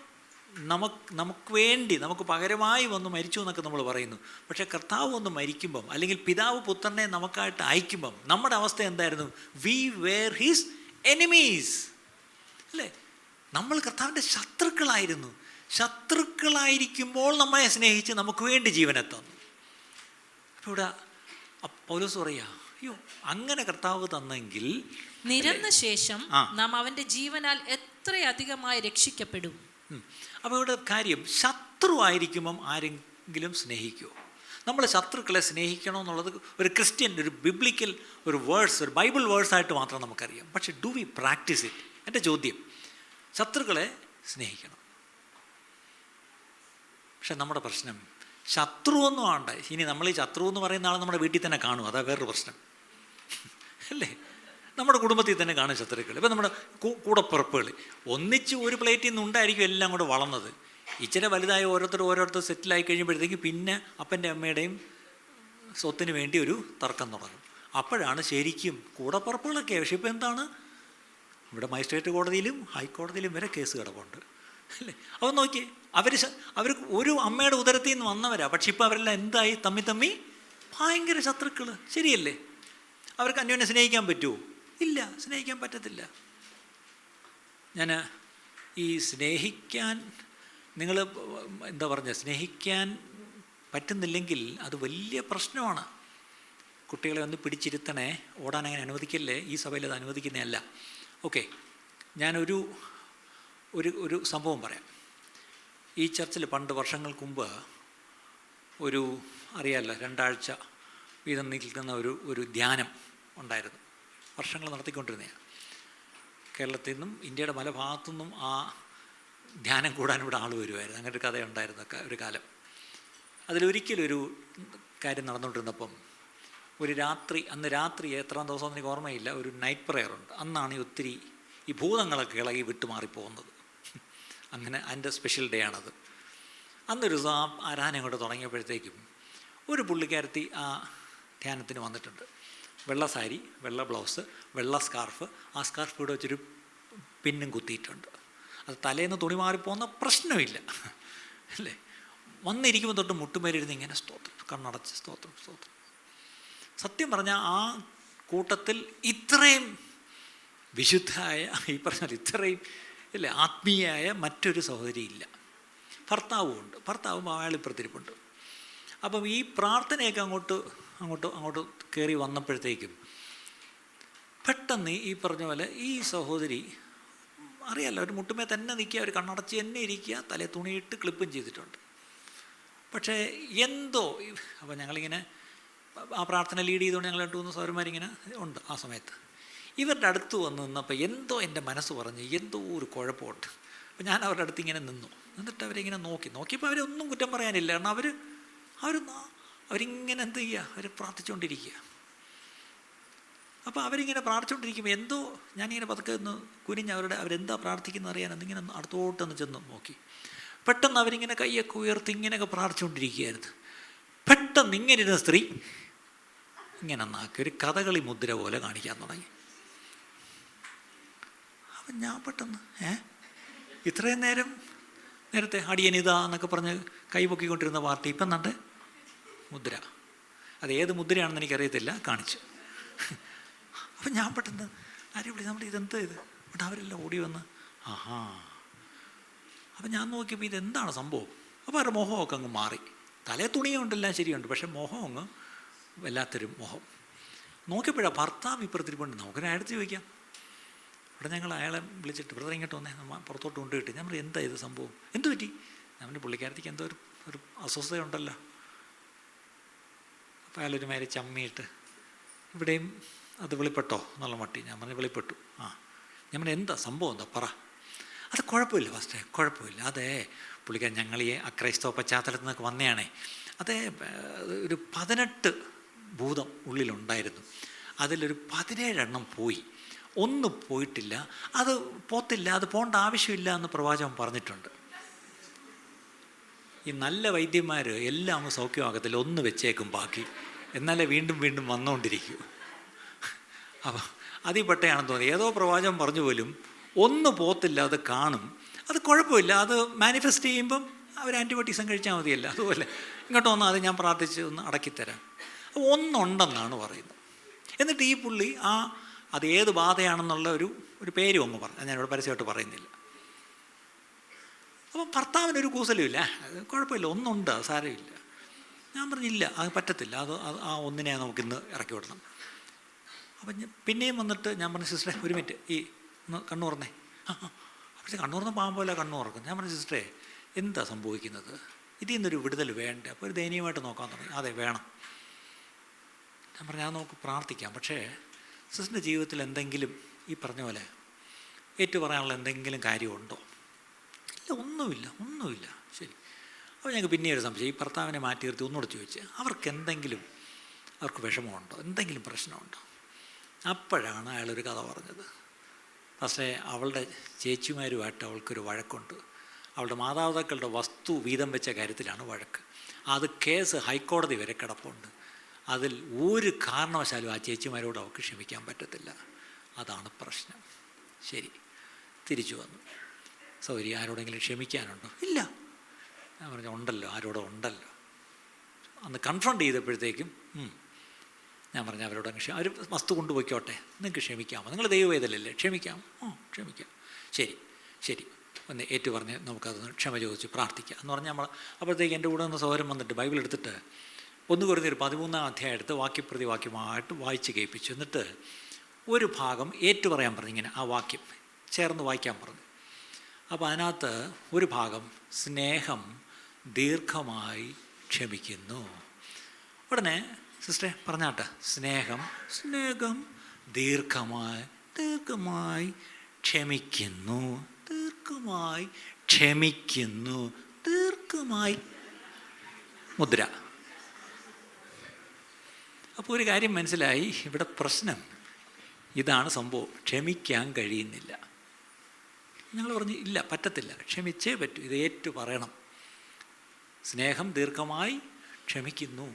നമുക്ക് വേണ്ടി നമുക്ക് പകരമായി വന്ന് മരിച്ചു എന്നൊക്കെ നമ്മൾ പറയുന്നു. പക്ഷേ കർത്താവ് വന്ന് മരിക്കുമ്പം, അല്ലെങ്കിൽ പിതാവ് പുത്രനെ നമുക്കായിട്ട് അയക്കുമ്പം നമ്മുടെ അവസ്ഥ എന്തായിരുന്നു? വി വേർ ഹിസ് എനിമീസ് അല്ലേ? നമ്മൾ കർത്താവിൻ്റെ ശത്രുക്കളായിരുന്നു. ശത്രുക്കളായിരിക്കുമ്പോൾ നമ്മെ സ്നേഹിച്ച് നമുക്ക് വേണ്ടി ജീവനെ തന്നു. അപ്പോൾ ഇവിടെ പൗലോസ് പറയാ, അയ്യോ അങ്ങനെ കർത്താവ് തന്നെങ്കിൽ നിരന്ന ശേഷം നാം അവൻ്റെ ജീവനാൽ എത്രയധികമായി രക്ഷിക്കപ്പെടും. അപ്പോൾ ഇവിടെ കാര്യം, ശത്രുവായിരിക്കുമ്പം ആരെങ്കിലും സ്നേഹിക്കുമോ? നമ്മൾ ശത്രുക്കളെ സ്നേഹിക്കണമെന്നുള്ളത് ഒരു ക്രിസ്ത്യൻ, ഒരു ബിബ്ലിക്കൽ ഒരു വേഴ്സ്, ഒരു ബൈബിൾ വേഴ്സായിട്ട് മാത്രം നമുക്കറിയാം. പക്ഷെ ഡു വി പ്രാക്ടീസ് ഇറ്റ്? എൻ്റെ ചോദ്യം, ശത്രുക്കളെ സ്നേഹിക്കണം. പക്ഷെ നമ്മുടെ പ്രശ്നം ശത്രുവൊന്നും ആണ്ട്. ഇനി നമ്മൾ ഈ ശത്രു എന്ന് പറയുന്ന ആൾ നമ്മുടെ വീട്ടിൽ തന്നെ കാണും, അതാ വേറൊരു പ്രശ്നം അല്ലേ? നമ്മുടെ കുടുംബത്തിൽ തന്നെ കാണും ശത്രുക്കൾ. ഇപ്പം നമ്മുടെ കൂടപ്പിറപ്പുകൾ ഒന്നിച്ച് ഒരു പ്ലേറ്റിൽ നിന്ന് ഉണ്ടായിരിക്കും എല്ലാം കൂടെ വളർന്നത്. ഇച്ചിരി വലുതായി ഓരോരുത്തർ സെറ്റിലായി കഴിയുമ്പോഴത്തേക്ക് പിന്നെ അപ്പൻ്റെ അമ്മയുടെയും സ്വത്തിന് വേണ്ടി ഒരു തർക്കം തുടങ്ങും. അപ്പോഴാണ് ശരിക്കും കൂടപ്പിറപ്പുകളൊക്കെ. പക്ഷേ ഇപ്പം എന്താണ്, ഇവിടെ മജിസ്ട്രേറ്റ് കോടതിയിലും ഹൈക്കോടതിയിലും വരെ കേസ് കിടപ്പുണ്ട് അല്ലേ. അപ്പോൾ നോക്കിയേ, അവർ ഒരു അമ്മയുടെ ഉദരത്തിൽ നിന്ന് വന്നവരാ. പക്ഷെ ഇപ്പോൾ അവരെല്ലാം എന്തായി, തമ്മി ഭയങ്കര ശത്രുക്കൾ. ശരിയല്ലേ? അവർക്ക് അന്യോന്യം സ്നേഹിക്കാൻ പറ്റുമോ? ഇല്ല, സ്നേഹിക്കാൻ പറ്റത്തില്ല. ഞാൻ ഈ സ്നേഹിക്കാൻ, നിങ്ങൾ എന്താ പറഞ്ഞ, സ്നേഹിക്കാൻ പറ്റുന്നില്ലെങ്കിൽ അത് വലിയ പ്രശ്നമാണ്. കുട്ടികളെ ഒന്ന് പിടിച്ചിരുത്തണേ, ഓടാൻ അങ്ങനെ അനുവദിക്കല്ലേ. ഈ സഭയിൽ അത് അനുവദിക്കുന്നതല്ല. ഓക്കെ, ഞാനൊരു ഒരു സംഭവം പറയാം. ഈ ചർച്ചിൽ പണ്ട് വർഷങ്ങൾക്ക് മുമ്പ് അറിയാമല്ലോ, 2 ആഴ്ച വീതം നിൽക്കുന്ന ഒരു ധ്യാനം ഉണ്ടായിരുന്നു. വർഷങ്ങൾ നടത്തിക്കൊണ്ടിരുന്നതാണ്. കേരളത്തിൽ നിന്നും ഇന്ത്യയുടെ പല ഭാഗത്തു നിന്നും ആ ധ്യാനം കൂടാൻ ഇവിടെ ആൾ വരുമായിരുന്നു. അങ്ങനെ ഒരു കഥയുണ്ടായിരുന്ന ഒരു കാലം. അതിലൊരിക്കലൊരു കാര്യം നടന്നുകൊണ്ടിരുന്നപ്പം അന്ന് രാത്രി എത്രാം ദിവസം എനിക്ക് ഓർമ്മയില്ല, ഒരു നൈറ്റ് പ്രെയർ ഉണ്ട്. അന്നാണ് ഒത്തിരി ഈ ഭൂതങ്ങളൊക്കെ ഇളകി വിട്ടുമാറിപ്പോകുന്നത്. അങ്ങനെ അതിൻ്റെ സ്പെഷ്യൽ ഡേ ആണത്. അന്നൊരു ആരാധന കൊണ്ട് തുടങ്ങിയപ്പോഴത്തേക്കും ഒരു പുള്ളിക്കാരത്തി ആ ധ്യാനത്തിന് വന്നിട്ടുണ്ട്. വെള്ള സാരി, വെള്ള ബ്ലൗസ്, വെള്ള സ്കാർഫ്. ആ സ്കാർഫ് ഇവിടെ വെച്ചൊരു പിന്നും കുത്തിയിട്ടുണ്ട്. അത് തലേന്ന് തുണി മാറിപ്പോകുന്ന പ്രശ്നമില്ല അല്ലേ. വന്നിരിക്കുമ്പോൾ തൊട്ട് മുട്ടുമേലിരുന്ന് ഇങ്ങനെ സ്തോത്രം, കണ്ണടച്ച് സ്തോത്രം. സത്യം പറഞ്ഞാൽ ആ കൂട്ടത്തിൽ ഇത്രയും വിശുദ്ധമായ, ഈ പറഞ്ഞാൽ ഇത്രയും ഇല്ലേ ആത്മീയായ മറ്റൊരു സഹോദരി ഇല്ല. ഭർത്താവും ഉണ്ട്. ഭർത്താവും അയാൾ ഇപ്പുറത്തിരിപ്പുണ്ട്. അപ്പം ഈ പ്രാർത്ഥനയൊക്കെ അങ്ങോട്ട് കയറി വന്നപ്പോഴത്തേക്കും പെട്ടെന്ന് ഈ പറഞ്ഞ പോലെ ഈ സഹോദരി അറിയാമല്ലോ, ഒരു മുട്ടുമേ തന്നെ നിൽക്കുക, ഒരു കണ്ണടച്ച് തന്നെ ഇരിക്കുക, തലേ തുണിയിട്ട് ക്ലിപ്പും ചെയ്തിട്ടുണ്ട്. പക്ഷേ എന്തോ അപ്പോൾ ഞങ്ങളിങ്ങനെ ആ പ്രാർത്ഥന ലീഡ് ചെയ്തുകൊണ്ട് ഞങ്ങൾ 2-3 സഹോദരന്മാരിങ്ങനെ ഉണ്ട്. ആ സമയത്ത് ഇവരുടെ അടുത്ത് വന്ന് നിന്നപ്പോൾ എന്തോ എൻ്റെ മനസ്സ് പറഞ്ഞ് എന്തോ ഒരു കുഴപ്പമുണ്ട്. അപ്പോൾ ഞാൻ അവരുടെ അടുത്ത് ഇങ്ങനെ നിന്നിട്ട് അവരിങ്ങനെ നോക്കിയപ്പോൾ അവരൊന്നും കുറ്റം പറയാനില്ല. കാരണം അവരിങ്ങനെ എന്ത് ചെയ്യുക, അവർ പ്രാർത്ഥിച്ചുകൊണ്ടിരിക്കുക. അപ്പോൾ അവരിങ്ങനെ പ്രാർത്ഥിച്ചുകൊണ്ടിരിക്കുമ്പോൾ എന്തോ ഞാനിങ്ങനെ പതുക്കെ ഒന്ന് കുനിഞ്ഞ് അവരെന്താ പ്രാർത്ഥിക്കുന്നത് അറിയാൻ എന്നിങ്ങനെ അടുത്തോട്ടൊന്ന് ചെന്ന് നോക്കി. പെട്ടെന്ന് അവരിങ്ങനെ കൈയൊക്കെ ഉയർത്തി ഇങ്ങനെയൊക്കെ പ്രാർത്ഥിച്ചുകൊണ്ടിരിക്കുകയായിരുന്നു. പെട്ടെന്ന് ഇങ്ങനെ ഇരുന്ന സ്ത്രീ ഇങ്ങനെ നാക്കി ഒരു കഥകളി മുദ്ര പോലെ കാണിക്കാൻ തുടങ്ങി. അപ്പം ഞാൻ പെട്ടെന്ന് ഇത്രയും നേരത്തെ അടിയനിതാ എന്നൊക്കെ പറഞ്ഞ് കൈ പൊക്കിക്കൊണ്ടിരുന്ന പാർട്ടി ഇപ്പം നണ്ട് മുദ്ര. അതേത് മുദ്രയാണെന്ന് എനിക്കറിയത്തില്ല, കാണിച്ചു. അപ്പം ഞാൻ പെട്ടെന്ന് ആരെയും വിളി, നമ്മുടെ ഇതെന്താ ഇത്? എന്നിട്ട് അവരെല്ലാം ഓടി വന്ന് ആഹാ. അപ്പം ഞാൻ നോക്കിയപ്പോൾ ഇതെന്താണ് സംഭവം. അപ്പോൾ അവരുടെ മുഖമൊക്കെ അങ്ങ് മാറി. തലേ തുണിയുണ്ടെല്ലാം ശരിയുണ്ട്, പക്ഷെ മുഖം അങ്ങ് വല്ലാത്തൊരു മുഖം. നോക്കിയപ്പോഴാണ് ഭർത്താവ് ഇപ്പുറത്തിരിപ്പുണ്ട്. നമുക്കൊരു അടുത്ത് ചോദിക്കാം. അവിടെ ഞങ്ങൾ അയാളെ വിളിച്ചിട്ട് ബ്രദർ ഇങ്ങോട്ട് വന്നേ, നമ്മൾ പുറത്തോട്ട് കൊണ്ടുപോയിട്ട് ഞാൻ പറയും എന്താ ഇത് സംഭവം, എന്ത് പറ്റി? നമ്മുടെ പുള്ളിക്കാരത്തേക്ക് എന്തോ ഒരു അസ്വസ്ഥതയുണ്ടല്ലോ. അപ്പോൾ അയാളൊരു മാതിരി ചമ്മിയിട്ട് ഇവിടെയും അത് വെളിപ്പെട്ടോ എന്നുള്ള മട്ടി. ഞാൻ പറഞ്ഞു വെളിപ്പെട്ടു. ഞാൻ പറഞ്ഞു എന്താ സംഭവം, എന്താ പറ. അത് കുഴപ്പമില്ല ഫസ്റ്റേ, കുഴപ്പമില്ല. അതെ പുള്ളിക്കാരൻ ഞങ്ങൾ ഈ അക്രൈസ്തവ പശ്ചാത്തലത്തിൽ നിന്നൊക്കെ വന്നതാണേ. അതേ ഒരു 18 ഭൂതം ഉള്ളിലുണ്ടായിരുന്നു. അതിലൊരു 17 എണ്ണം പോയി, 1 പോയിട്ടില്ല. അത് പോത്തില്ല, അത് പോകേണ്ട ആവശ്യമില്ല എന്ന് പ്രവാചകൻ പറഞ്ഞിട്ടുണ്ട്. ഈ നല്ല വൈദ്യന്മാർ എല്ലാം അങ്ങ് സൗഖ്യമാകത്തില്ല, 1 വെച്ചേക്കും ബാക്കി, എന്നാലേ വീണ്ടും വന്നുകൊണ്ടിരിക്കൂ. അപ്പോൾ അതിൽ പെട്ടയാണെന്ന് തോന്നി. ഏതോ പ്രവാചകൻ പറഞ്ഞു പോലും 1 പോത്തില്ല, അത് കാണും, അത് കുഴപ്പമില്ല, അത് മാനിഫെസ്റ്റ് ചെയ്യുമ്പം അവർ ആൻറ്റിബയോട്ടിക്സും കഴിച്ചാൽ മതിയല്ല. അതുപോലെ ഇങ്ങോട്ട് വന്നാൽ അത് ഞാൻ പ്രാർത്ഥിച്ച് ഒന്ന് അടക്കിത്തരാം. 1 ഉണ്ടെന്നാണ് പറയുന്നത്. എന്നിട്ട് ഈ പുള്ളി അത് ഏത് ബാധയാണെന്നുള്ള ഒരു പേരും അങ്ങ് പറഞ്ഞു. ഞാനിവിടെ പരസ്യമായിട്ട് പറയുന്നില്ല. അപ്പം ഭർത്താവിനൊരു കൂസലുമില്ല, അത് കുഴപ്പമില്ല, 1 ഉണ്ട്, അത് സാരമില്ല. ഞാൻ പറഞ്ഞില്ല, അത് പറ്റത്തില്ല, അത് ആ 1 നമുക്കിന്ന് ഇറക്കി വിടണം. അപ്പം പിന്നെയും വന്നിട്ട് ഞാൻ പറഞ്ഞു സിസ്റ്ററെ ഒരു മിനിറ്റ്, ഈ ഒന്ന് കണ്ണു തുറന്നേ. പക്ഷേ കണ്ണു തുറന്ന പാവം പോലെ കണ്ണു തുറക്കും. ഞാൻ പറഞ്ഞു സിസ്റ്ററെ എന്താ സംഭവിക്കുന്നത്, ഇതിൽ നിന്നൊരു വിടുതൽ വേണ്ടേ? അപ്പോൾ ഒരു ദയനീയമായിട്ട് നോക്കാൻ തുടങ്ങി. അതെ വേണം. ഞാൻ പറഞ്ഞു അത് നമുക്ക് പ്രാർത്ഥിക്കാം, പക്ഷേ സിസ്റ്ററിൻ്റെ ജീവിതത്തിൽ എന്തെങ്കിലും ഈ പറഞ്ഞ പോലെ ഏറ്റു പറയാനുള്ള എന്തെങ്കിലും കാര്യമുണ്ടോ? ഇല്ല, ഒന്നുമില്ല. ശരി. അപ്പോൾ ഞങ്ങൾക്ക് പിന്നെ ഒരു സംശയം. ഈ ഭർത്താവിനെ മാറ്റി നിർത്തി ഒന്നുകൂടെ ചോദിച്ച് അവർക്ക് വിഷമമുണ്ടോ, എന്തെങ്കിലും പ്രശ്നമുണ്ടോ? അപ്പോഴാണ് അയാളൊരു കഥ പറഞ്ഞത്. പക്ഷേ അവളുടെ ചേച്ചിമാരുമായിട്ട് അവൾക്കൊരു വഴക്കുണ്ട്. അവളുടെ മാതാപിതാക്കളുടെ വസ്തു വീതം വെച്ച കാര്യത്തിലാണ് വഴക്ക്. അത് കേസ് ഹൈക്കോടതി വരെ കിടപ്പുണ്ട്. അതിൽ ഒരു കാരണവശാലും ആ ചേച്ചിമാരോട് അവൾക്ക് ക്ഷമിക്കാൻ പറ്റത്തില്ല. അതാണ് പ്രശ്നം. ശരി, തിരിച്ചു വന്നു. സൗരി, ആരോടെങ്കിലും ക്ഷമിക്കാനുണ്ടോ? ഇല്ല. ഞാൻ പറഞ്ഞു ഉണ്ടല്ലോ, ആരോടോ ഉണ്ടല്ലോ. അന്ന് കൺഫ്രണ്ട് ചെയ്തപ്പോഴത്തേക്കും ഞാൻ പറഞ്ഞു അവരോട് അവർ വസ്തു കൊണ്ടുപോയിക്കോട്ടെ, നിങ്ങൾക്ക് ക്ഷമിക്കാമോ? നിങ്ങൾ ദൈവവേദനല്ലേ, ക്ഷമിക്കാം. ക്ഷമിക്കാം. ശരി ശരി, ഒന്ന് ഏറ്റു പറഞ്ഞ് നമുക്കതൊന്ന് ക്ഷമ ചോദിച്ച് പ്രാർത്ഥിക്കാം എന്ന് പറഞ്ഞാൽ നമ്മൾ അപ്പോഴത്തേക്ക് എൻ്റെ കൂടെ ഒന്ന് സഹോദരൻ വന്നിട്ട് ബൈബിൾ എടുത്തിട്ട് 1 കൊരിന്ത്യർ 13-ാം അധ്യായം എടുത്ത് വാക്യപ്രതി വാക്യമായിട്ട് വായിച്ച് കേൾപ്പിച്ചു. എന്നിട്ട് ഒരു ഭാഗം ഏറ്റു പറയാൻ പറഞ്ഞു, ഇങ്ങനെ ആ വാക്യം ചേർന്ന് വായിക്കാൻ പറഞ്ഞു. അപ്പോൾ അതിനകത്ത് ഒരു ഭാഗം സ്നേഹം ദീർഘമായി ക്ഷമിക്കുന്നു. ഉടനെ സിസ്റ്ററെ പറഞ്ഞാട്ടെ, സ്നേഹം ദീർഘമായി ക്ഷമിക്കുന്നു, ദീർഘമായി മുദ്ര. അപ്പോൾ ഒരു കാര്യം മനസ്സിലായി, ഇവിടെ പ്രശ്നം ഇതാണ് സംഭവം. ക്ഷമിക്കാൻ കഴിയുന്നില്ല. ഞങ്ങൾ പറഞ്ഞു ഇല്ല, പറ്റത്തില്ല, ക്ഷമിച്ചേ പറ്റൂ, ഇത് ഏറ്റു പറയണം. സ്നേഹം ദീർഘമായി ക്ഷമിക്കുന്നു.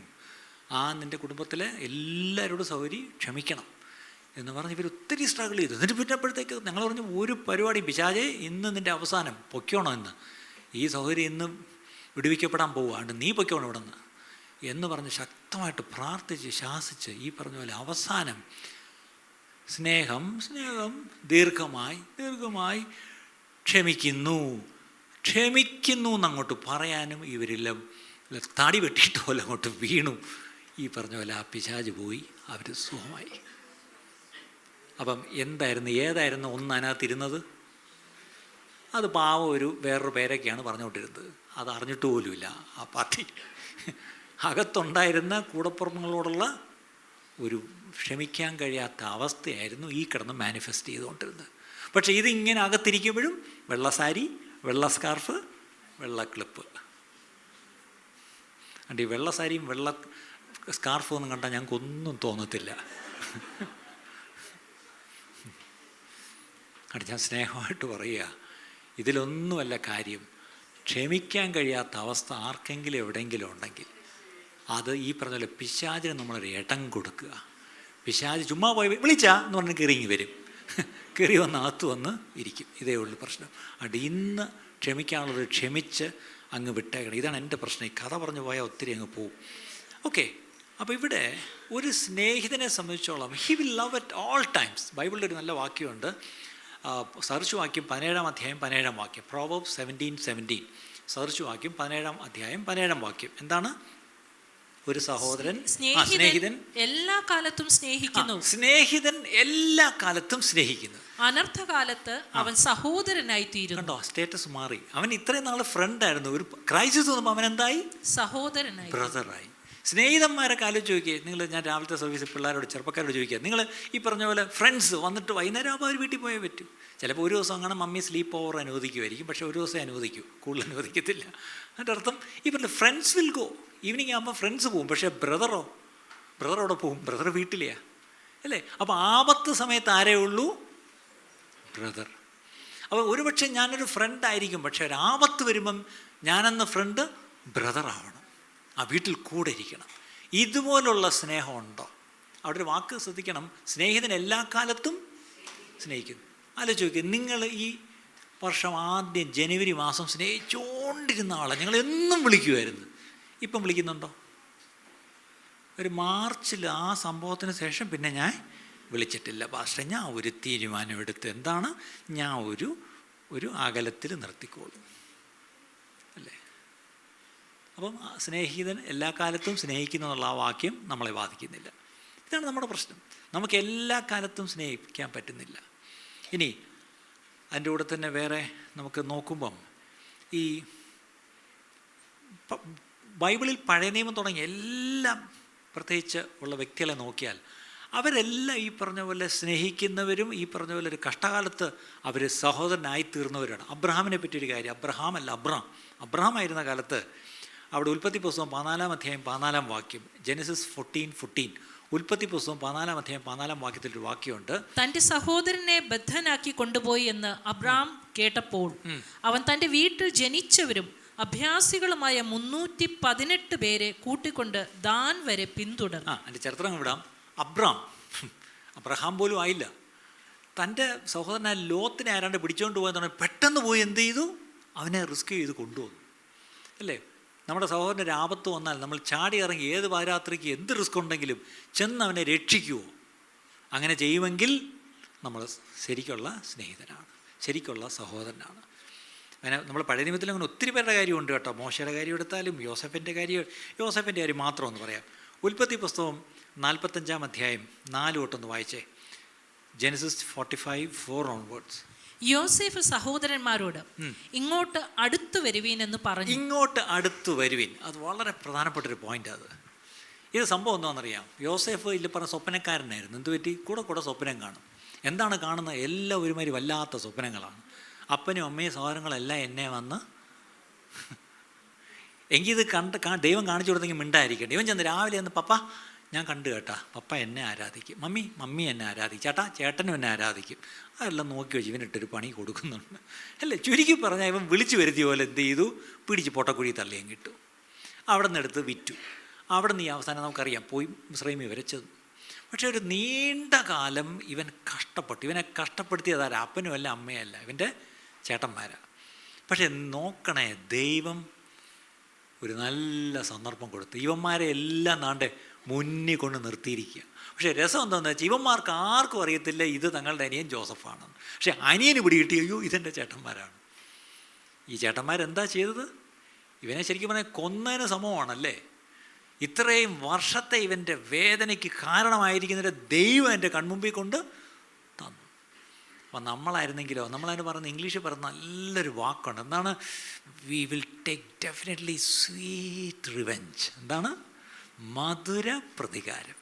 നിൻ്റെ കുടുംബത്തിലെ എല്ലാവരോടും സൗകര്യം ക്ഷമിക്കണം എന്ന് പറഞ്ഞ് ഇവർ ഒത്തിരി സ്ട്രഗിൾ ചെയ്തു. എന്നിട്ട് പിന്നപ്പോഴത്തേക്ക് ഞങ്ങൾ പറഞ്ഞു ഒരു പരിപാടി പിശാചേ, ഇന്ന് നിൻ്റെ അവസാനം പൊയ്ക്കോണോ, ഈ സൗകര്യം ഇന്ന് വിടുവിക്കപ്പെടാൻ പോവുകയാണ്, നീ പൊയ്ക്കോണം ഇവിടെ നിന്ന് എന്ന് പറഞ്ഞ് ശക്തമായിട്ട് പ്രാർത്ഥിച്ച് ശാസിച്ച് ഈ പറഞ്ഞ പോലെ അവസാനം സ്നേഹം ദീർഘമായി ക്ഷമിക്കുന്നു എന്നങ്ങോട്ട് പറയാനും ഇവരില്ല, തടി വെട്ടിയിട്ട് പോലെ അങ്ങോട്ട് വീണു. ഈ പറഞ്ഞ പോലെ ആ പിശാച് പോയി, അവർ സുഖമായി. അപ്പം ഏതായിരുന്നു അതിനകത്തിരുന്നത്? അത് പാവം വേറൊരു പേരൊക്കെയാണ് പറഞ്ഞുകൊണ്ടിരുന്നത്. അത് അറിഞ്ഞിട്ട് പോലുമില്ല ആ പാർട്ടി. അകത്തുണ്ടായിരുന്ന കൂടപ്പുറങ്ങളോടുള്ള ഒരു ക്ഷമിക്കാൻ കഴിയാത്ത അവസ്ഥയായിരുന്നു ഈ കിടന്ന് മാനിഫെസ്റ്റ് ചെയ്തുകൊണ്ടിരുന്നത്. പക്ഷേ ഇതിങ്ങനെ അകത്തിരിക്കുമ്പോഴും വെള്ള സാരി, വെള്ള സ്കാർഫ്, വെള്ള ക്ലിപ്പ്. ഈ വെള്ള സാരിയും വെള്ള സ്കാർഫും ഒന്നും കണ്ടാൽ ഞങ്ങൾക്കൊന്നും തോന്നത്തില്ല. ഞാൻ സ്നേഹമായിട്ട് പറയുക, ഇതിലൊന്നുമല്ല കാര്യം. ക്ഷമിക്കാൻ കഴിയാത്ത അവസ്ഥ ആർക്കെങ്കിലും എവിടെയെങ്കിലും ഉണ്ടെങ്കിൽ അത് ഈ പറഞ്ഞ പോലെ പിശാചിന് നമ്മളൊരു ഇടം കൊടുക്കുക. പിശാച് ചുമ്മാ പോയി വിളിച്ചാ എന്ന് പറഞ്ഞ് കയറിങ്ങി വരും, കയറി വന്ന് അകത്ത് വന്ന് ഇരിക്കും. ഇതേ ഉള്ളൂ പ്രശ്നം. അതുകൊണ്ട് ഇന്ന് ക്ഷമിക്കാനുള്ളത് ക്ഷമിച്ച് അങ്ങ് വിട്ടേക്കണം. ഇതാണ് എൻ്റെ പ്രശ്നം. ഈ കഥ പറഞ്ഞു പോയാൽ ഒത്തിരി അങ്ങ് പോവും. ഓക്കെ, അപ്പോൾ ഇവിടെ ഒരു സ്നേഹിതനെ സംബന്ധിച്ചോളം he will love at all times. ബൈബിളിൽ ഒരു നല്ല വാക്യമുണ്ട്, സെർച്ച് വാക്യം 17-ാം അധ്യായം 17-ാം വാക്യം, പ്രോവേർബ്സ് 17:17. സെർച്ച് വാക്യം 17-ാം അധ്യായം 17-ാം വാക്യം എന്താണ്? ഒരു സഹോദരൻ സ്നേഹിതൻ എല്ലാ കാലത്തും സ്നേഹിക്കുന്നു. സ്നേഹിതൻ എല്ലാ കാലത്തും സ്നേഹിക്കുന്നു. അനർത്ഥകാലത്ത് അവൻ സഹോദരനായി തീരുന്നു. കണ്ടോ, സ്റ്റേറ്റസ് മാറി. അവൻ ഇത്രയും നാൾ ഫ്രണ്ടായിരുന്നു, ഒരു ക്രൈസിസ് വന്നപ്പോൾ അവൻ എന്തായി? സഹോദരനായി, ബ്രദറായി. സ്നേഹിതന്മാരൊക്കെ ആലോചിച്ച് നോക്കിയേ നിങ്ങൾ. ഞാൻ രാവിലത്തെ സർവീസ് പിള്ളേരോട് ചെറുപ്പക്കാരോട് ചോദിക്കുക, നിങ്ങൾ ഈ പറഞ്ഞ പോലെ ഫ്രണ്ട്സ് വന്നിട്ട് വൈകുന്നേരം ആകുമ്പോൾ അവർ വീട്ടിൽ പോയേ പറ്റൂ. ചിലപ്പോൾ ഒരു ദിവസം അങ്ങനെ മമ്മി സ്ലീപ്പ് ഓവർ അനുവദിക്കുമായിരിക്കും, പക്ഷേ ഒരു ദിവസം അനുവദിക്കൂ, കൂടുതൽ അനുവദിക്കത്തില്ല. അതിൻ്റെ അർത്ഥം ഈ പറഞ്ഞ ഫ്രണ്ട്സ് വിൽ ഗോ. ഈവനിങ് ആകുമ്പോൾ ഫ്രണ്ട്സ് പോവും, പക്ഷേ ബ്രദറോടെ പോവും. ബ്രദർ വീട്ടിലെയാ അല്ലേ? അപ്പോൾ ആപത്ത് സമയത്ത് ആരേ ഉള്ളൂ? ബ്രദർ. അപ്പോൾ ഒരുപക്ഷെ ഞാനൊരു ഫ്രണ്ടായിരിക്കും, പക്ഷേ ഒരു ആപത്ത് വരുമ്പം ഞാനെന്ന ഫ്രണ്ട് ബ്രദറാവണം, ആ വീട്ടിൽ കൂടെ ഇരിക്കണം. ഇതുപോലുള്ള സ്നേഹമുണ്ടോ? അവിടെ ഒരു വാക്ക് ശ്രദ്ധിക്കണം, സ്നേഹിതൻ എല്ലാ കാലത്തും സ്നേഹിക്കുന്നു. ആലോചിച്ച് നോക്കുക, നിങ്ങൾ ഈ വർഷം ആദ്യം ജനുവരി മാസം സ്നേഹിച്ചുകൊണ്ടിരുന്ന ആളെ നിങ്ങൾ എന്നും വിളിക്കുമായിരുന്നു, ഇപ്പം വിളിക്കുന്നുണ്ടോ? ഒരു മാർച്ചിൽ ആ സംഭവത്തിന് ശേഷം പിന്നെ ഞാൻ വിളിച്ചിട്ടില്ല. പക്ഷേ ഞാൻ ഒരു തീരുമാനമെടുത്ത്, എന്താണ്? ഞാൻ ഒരു അകലത്തിൽ നിർത്തിക്കോളും അല്ലേ? അപ്പം സ്നേഹിതൻ എല്ലാ കാലത്തും സ്നേഹിക്കുന്നു എന്നുള്ള ആ വാക്യം നമ്മളെ ബാധിക്കുന്നില്ല. ഇതാണ് നമ്മുടെ പ്രശ്നം. നമുക്ക് എല്ലാ കാലത്തും സ്നേഹിക്കാൻ പറ്റുന്നില്ല. ഇനി അതിൻ്റെ കൂടെ തന്നെ വേറെ നമുക്ക് നോക്കുമ്പം ഈ ബൈബിളിൽ പഴയ നിയമം തുടങ്ങി എല്ലാം പ്രത്യേകിച്ച് ഉള്ള വ്യക്തികളെ നോക്കിയാൽ അവരെല്ലാം ഈ പറഞ്ഞ പോലെ സ്നേഹിക്കുന്നവരും ഈ പറഞ്ഞ പോലെ ഒരു കഷ്ടകാലത്ത് അവർ സഹോദരനായി തീർന്നവരാണ്. അബ്രഹാമിനെ പറ്റിയൊരു കാര്യം, അബ്രഹാം ആയിരുന്ന കാലത്ത് അവിടെ ഉൽപ്പത്തി പുസ്തകം 14-ാം അധ്യായം 14-ാം വാക്യം, ജെനസിസ് 14:14, ഉൽപ്പത്തി പുസ്തകം 14 അധ്യായം 14 വാക്യത്തിൽ ഒരു വാക്യമുണ്ട്, തന്റെ സഹോദരനെ ബദ്ധനാക്കി കൊണ്ടുപോയി എന്ന് അബ്രാം കേട്ടപ്പോൾ അവൻ തന്റെ വീട്ടിൽ ജനിച്ചവരും അഭ്യാസികളുമായ 318 പേരെ കൂട്ടിക്കൊണ്ട് ദാൻ വരെ പിന്തുടർന്നു. എൻ്റെ ചരിത്രം വിടാം. അബ്രഹാം പോലും ആയില്ല, തൻ്റെ സഹോദരനായ ലോത്തിനെ ആരാണ്ട് പിടിച്ചുകൊണ്ട് പോയെന്ന് പെട്ടെന്ന് പോയി എന്ത് ചെയ്തു, അവനെ റിസ്ക് ചെയ്ത് കൊണ്ടുവന്നു. അല്ലേ? നമ്മുടെ സഹോദരൻ്റെ ഒരു ആപത്ത് വന്നാൽ നമ്മൾ ചാടി ഇറങ്ങി ഏത് പാരാത്രിക്ക് എന്ത് റിസ്ക് ഉണ്ടെങ്കിലും ചെന്ന് അവനെ രക്ഷിക്കുമോ? അങ്ങനെ ചെയ്യുമെങ്കിൽ നമ്മൾ ശരിക്കുള്ള സ്നേഹിതനാണ്, ശരിക്കുള്ള സഹോദരനാണ്. അങ്ങനെ നമ്മൾ പഴയ നിയമത്തിൽ അങ്ങനെ ഒത്തിരി പേരുടെ കാര്യമുണ്ട് കേട്ടോ. മോശയുടെ കാര്യം എടുത്താലും യോസഫിൻ്റെ കാര്യം മാത്രം ഒന്ന് പറയാം. ഉൽപ്പത്തി പുസ്തകം 45 അധ്യായം 4 തൊട്ടൊന്ന് വായിച്ചേ. Genesis 45:4 onwards. യോസേഫ് സഹോദരന്മാരോട് ഇങ്ങോട്ട് അടുത്തു വരുവീൻ എന്ന് പറഞ്ഞു. ഇങ്ങോട്ട് അടുത്തു വരുവീൻ, അത് വളരെ പ്രധാനപ്പെട്ടൊരു പോയിന്റ്. ഇത് സംഭവം എന്താണെന്നറിയാം? യോസേഫ് ഇല്ല പറഞ്ഞ സ്വപ്നക്കാരനായിരുന്നു. എന്ത് പറ്റി? കൂടെ സ്വപ്നം കാണും. എന്താണ് കാണുന്നത്? എല്ലാം ഒരുമാതിരി വല്ലാത്ത സ്വപ്നങ്ങളാണ്. അപ്പനും അമ്മയും സഹോദരങ്ങളെല്ലാം എന്നെ വന്ന് എങ്കിൽ ഇത് ദൈവം കാണിച്ചു കൊടുത്തെങ്കിൽ മിണ്ടായിരിക്കട്ടെ. ഇവൻ ചെന്ന് രാവിലെ ഒന്ന് പപ്പ ഞാൻ കണ്ടു കേട്ടാ, പപ്പ എന്നെ ആരാധിക്കും, മമ്മി എന്നെ ആരാധിക്കും, ചേട്ടനും എന്നെ ആരാധിക്കും. അതെല്ലാം നോക്കി വെച്ച് ഇവനിട്ടൊരു പണി കൊടുക്കുന്നുണ്ട്. അല്ലേ? ചുരുക്കി പറഞ്ഞാൽ ഇവൻ വിളിച്ചു വരുത്തിയ പോലെ എന്ത് ചെയ്തു, പിടിച്ച് പൊട്ടക്കുഴി തള്ളിയും കിട്ടും. അവിടെ നിന്ന് എടുത്ത് വിറ്റു. അവിടെ നിന്ന് ഈ അവസാനം നമുക്കറിയാം പോയി മിസ്രൈമി വരെ ചെന്നു. പക്ഷേ ഒരു നീണ്ട കാലം ഇവൻ കഷ്ടപ്പെട്ടു. ഇവനെ കഷ്ടപ്പെടുത്തിയതാരാ? അപ്പനുമല്ല അമ്മയല്ല, ഇവൻ്റെ ചേട്ടന്മാരാ. പക്ഷെ നോക്കണേ, ദൈവം ഒരു നല്ല സന്ദർഭം കൊടുത്തു. ഇവന്മാരെ എല്ലാം നാണ്ടെ മുന്നിൽ കൊണ്ട് നിർത്തിയിരിക്കുക. പക്ഷേ രസം എന്താണെന്ന് വെച്ചാൽ ഇവന്മാർക്ക് ആർക്കും അറിയത്തില്ല ഇത് തങ്ങളുടെ അനിയൻ ജോസഫാണെന്ന്. പക്ഷെ അനിയന് പിടി കിട്ടി, അയ്യോ ഇതെൻ്റെ ചേട്ടന്മാരാണ്. ഈ ചേട്ടന്മാരെന്താ ചെയ്തത്? ഇവനെ ശരിക്കും പറഞ്ഞാൽ കൊന്നതിന് സമമാണല്ലേ. ഇത്രയും വർഷത്തെ ഇവൻ്റെ വേദനയ്ക്ക് കാരണമായിരിക്കുന്നതിൻ്റെ ദൈവം എൻ്റെ കൺമുമ്പിൽ കൊണ്ട് തന്നു. അപ്പം നമ്മളായിരുന്നെങ്കിലോ, നമ്മളതിന് പറയുന്ന ഇംഗ്ലീഷിൽ പറയുന്ന നല്ലൊരു വാക്കുണ്ട്. എന്താണ്? We will take definitely sweet revenge. എന്താണ്? മധുര പ്രതികാരം.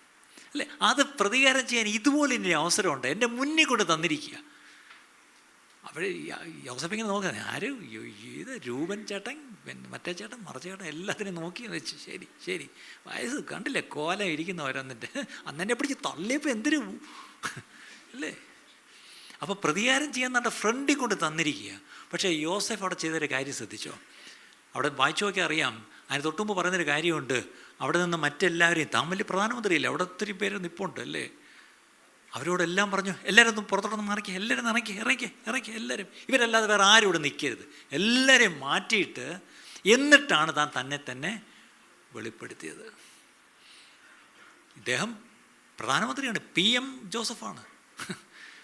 അല്ലേ? അത് പ്രതികാരം ചെയ്യാൻ ഇതുപോലെ ഇനി അവസരമുണ്ട്, എൻ്റെ മുന്നിൽ കൊണ്ട് തന്നിരിക്കുക. അവിടെ യോസഫിങ്ങനെ നോക്കുന്നത് ഇത് രൂപൻ ചേട്ടൻ, മറ്റേ ചേട്ടൻ, മറച്ചേട്ടൻ എല്ലാത്തിനും നോക്കി വെച്ച് ശരി വയസ്സ് കണ്ടില്ലേ കോലം ഇരിക്കുന്നവരെന്നിട്ട് അന്നെന്നെ പിടിച്ച് തള്ളിയപ്പോൾ എന്തൊരു അല്ലേ. അപ്പോൾ പ്രതികാരം ചെയ്യാൻ നമ്മുടെ ഫ്രണ്ടിൽ കൊണ്ട് തന്നിരിക്കുക. പക്ഷേ യോസഫ് അവിടെ ചെയ്തൊരു കാര്യം ശ്രദ്ധിച്ചോ? അവിടെ വായിച്ചു നോക്കിയാൽ അറിയാം. അതിന് തൊട്ടുമുമ്പ് പറയുന്നൊരു കാര്യമുണ്ട്. അവിടെ നിന്ന് മറ്റെല്ലാവരെയും, താൻ വലിയ പ്രധാനമന്ത്രിയില്ല, അവിടെ ഒത്തിരി പേര് നിൽപ്പുണ്ട് അല്ലേ, അവരോടെല്ലാം പറഞ്ഞു എല്ലാവരും ഒന്ന് പുറത്തോട്ടൊന്ന് മാറിക്കുക, എല്ലാവരും ഇറക്കി എല്ലാവരും, ഇവരല്ലാതെ വേറെ ആരും ഇവിടെ നിൽക്കരുത്, എല്ലാവരെയും മാറ്റിയിട്ട് എന്നിട്ടാണ് താൻ തന്നെ വെളിപ്പെടുത്തിയത്. ഇദ്ദേഹം പ്രധാനമന്ത്രിയാണ്, PM ജോസഫാണ്.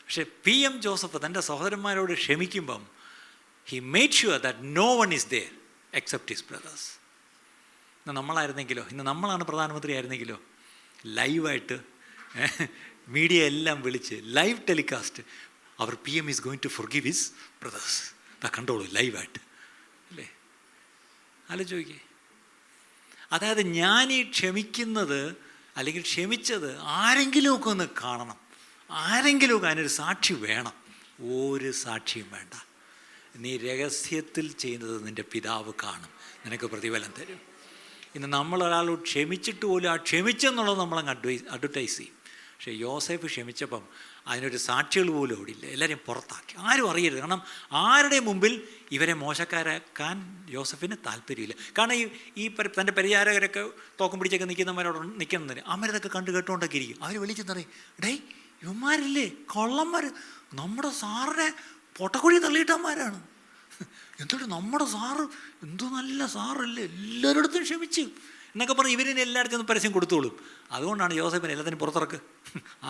പക്ഷേ PM ജോസഫ് തൻ്റെ സഹോദരന്മാരോട് ക്ഷമിക്കുമ്പം he made sure that no one is there except his brothers. ഇന്ന് നമ്മളായിരുന്നെങ്കിലോ, ഇന്ന് നമ്മളാണ് പ്രധാനമന്ത്രി ആയിരുന്നെങ്കിലോ, ലൈവായിട്ട് മീഡിയ എല്ലാം വിളിച്ച് ലൈവ് ടെലികാസ്റ്റ്, അവർ PM is going to forgive his brothers. കണ്ടോളൂ ലൈവായിട്ട് അല്ലേ. ആലോചിക്കേ. അതായത് ഞാനീ ക്ഷമിക്കുന്നത് അല്ലെങ്കിൽ ക്ഷമിച്ചത് ആരെങ്കിലുമൊക്കെ ഒന്ന് കാണണം, ആരെങ്കിലുമൊക്കെ അതിനൊരു സാക്ഷി വേണം. ഒരു സാക്ഷിയും വേണ്ട. നീ രഹസ്യത്തിൽ ചെയ്യുന്നത് നിൻ്റെ പിതാവ് കാണും, നിനക്ക് പ്രതിഫലം തരും. ഇന്ന് നമ്മളൊരാളോട് ക്ഷമിച്ചിട്ട് പോലും ആ ക്ഷമിച്ചെന്നുള്ളത് നമ്മളങ്ങ് അഡ്വർട്ടൈസ് ചെയ്യും. പക്ഷേ യോസേഫ് ക്ഷമിച്ചപ്പം അതിനൊരു സാക്ഷികൾ പോലും ഓടില്ല, എല്ലാവരെയും പുറത്താക്കി, ആരും അറിയരുത്. കാരണം ആരുടെ മുമ്പിൽ ഇവരെ മോശക്കാരാക്കാൻ യോസഫിന് താല്പര്യമില്ല. കാരണം ഈ തൻ്റെ പരിചാരകരൊക്കെ തോക്കും പിടിച്ചൊക്കെ നിൽക്കുന്നവരോട് നിൽക്കുന്നതിന് അമരതൊക്കെ കണ്ട് കേട്ടുകൊണ്ടൊക്കെ ഇരിക്കും. അവർ വിളിച്ചെന്നറിയും, ഡേയ് ഇവന്മാരില്ലേ കള്ളന്മാർ, നമ്മുടെ സാറിനെ പൊട്ടക്കുഴി തള്ളിയിട്ടന്മാരാണ്. എന്നിട്ട് നമ്മുടെ സാറ് എന്തോ നല്ല സാറല്ലേ, എല്ലാവരിടത്തും ക്ഷമിച്ചു എന്നൊക്കെ പറഞ്ഞ് ഇവരിനെ എല്ലായിടത്തും പരസ്യം കൊടുത്തോളും. അതുകൊണ്ടാണ് യോസഫിനെ എല്ലാത്തിനും പുറത്തിറക്ക്,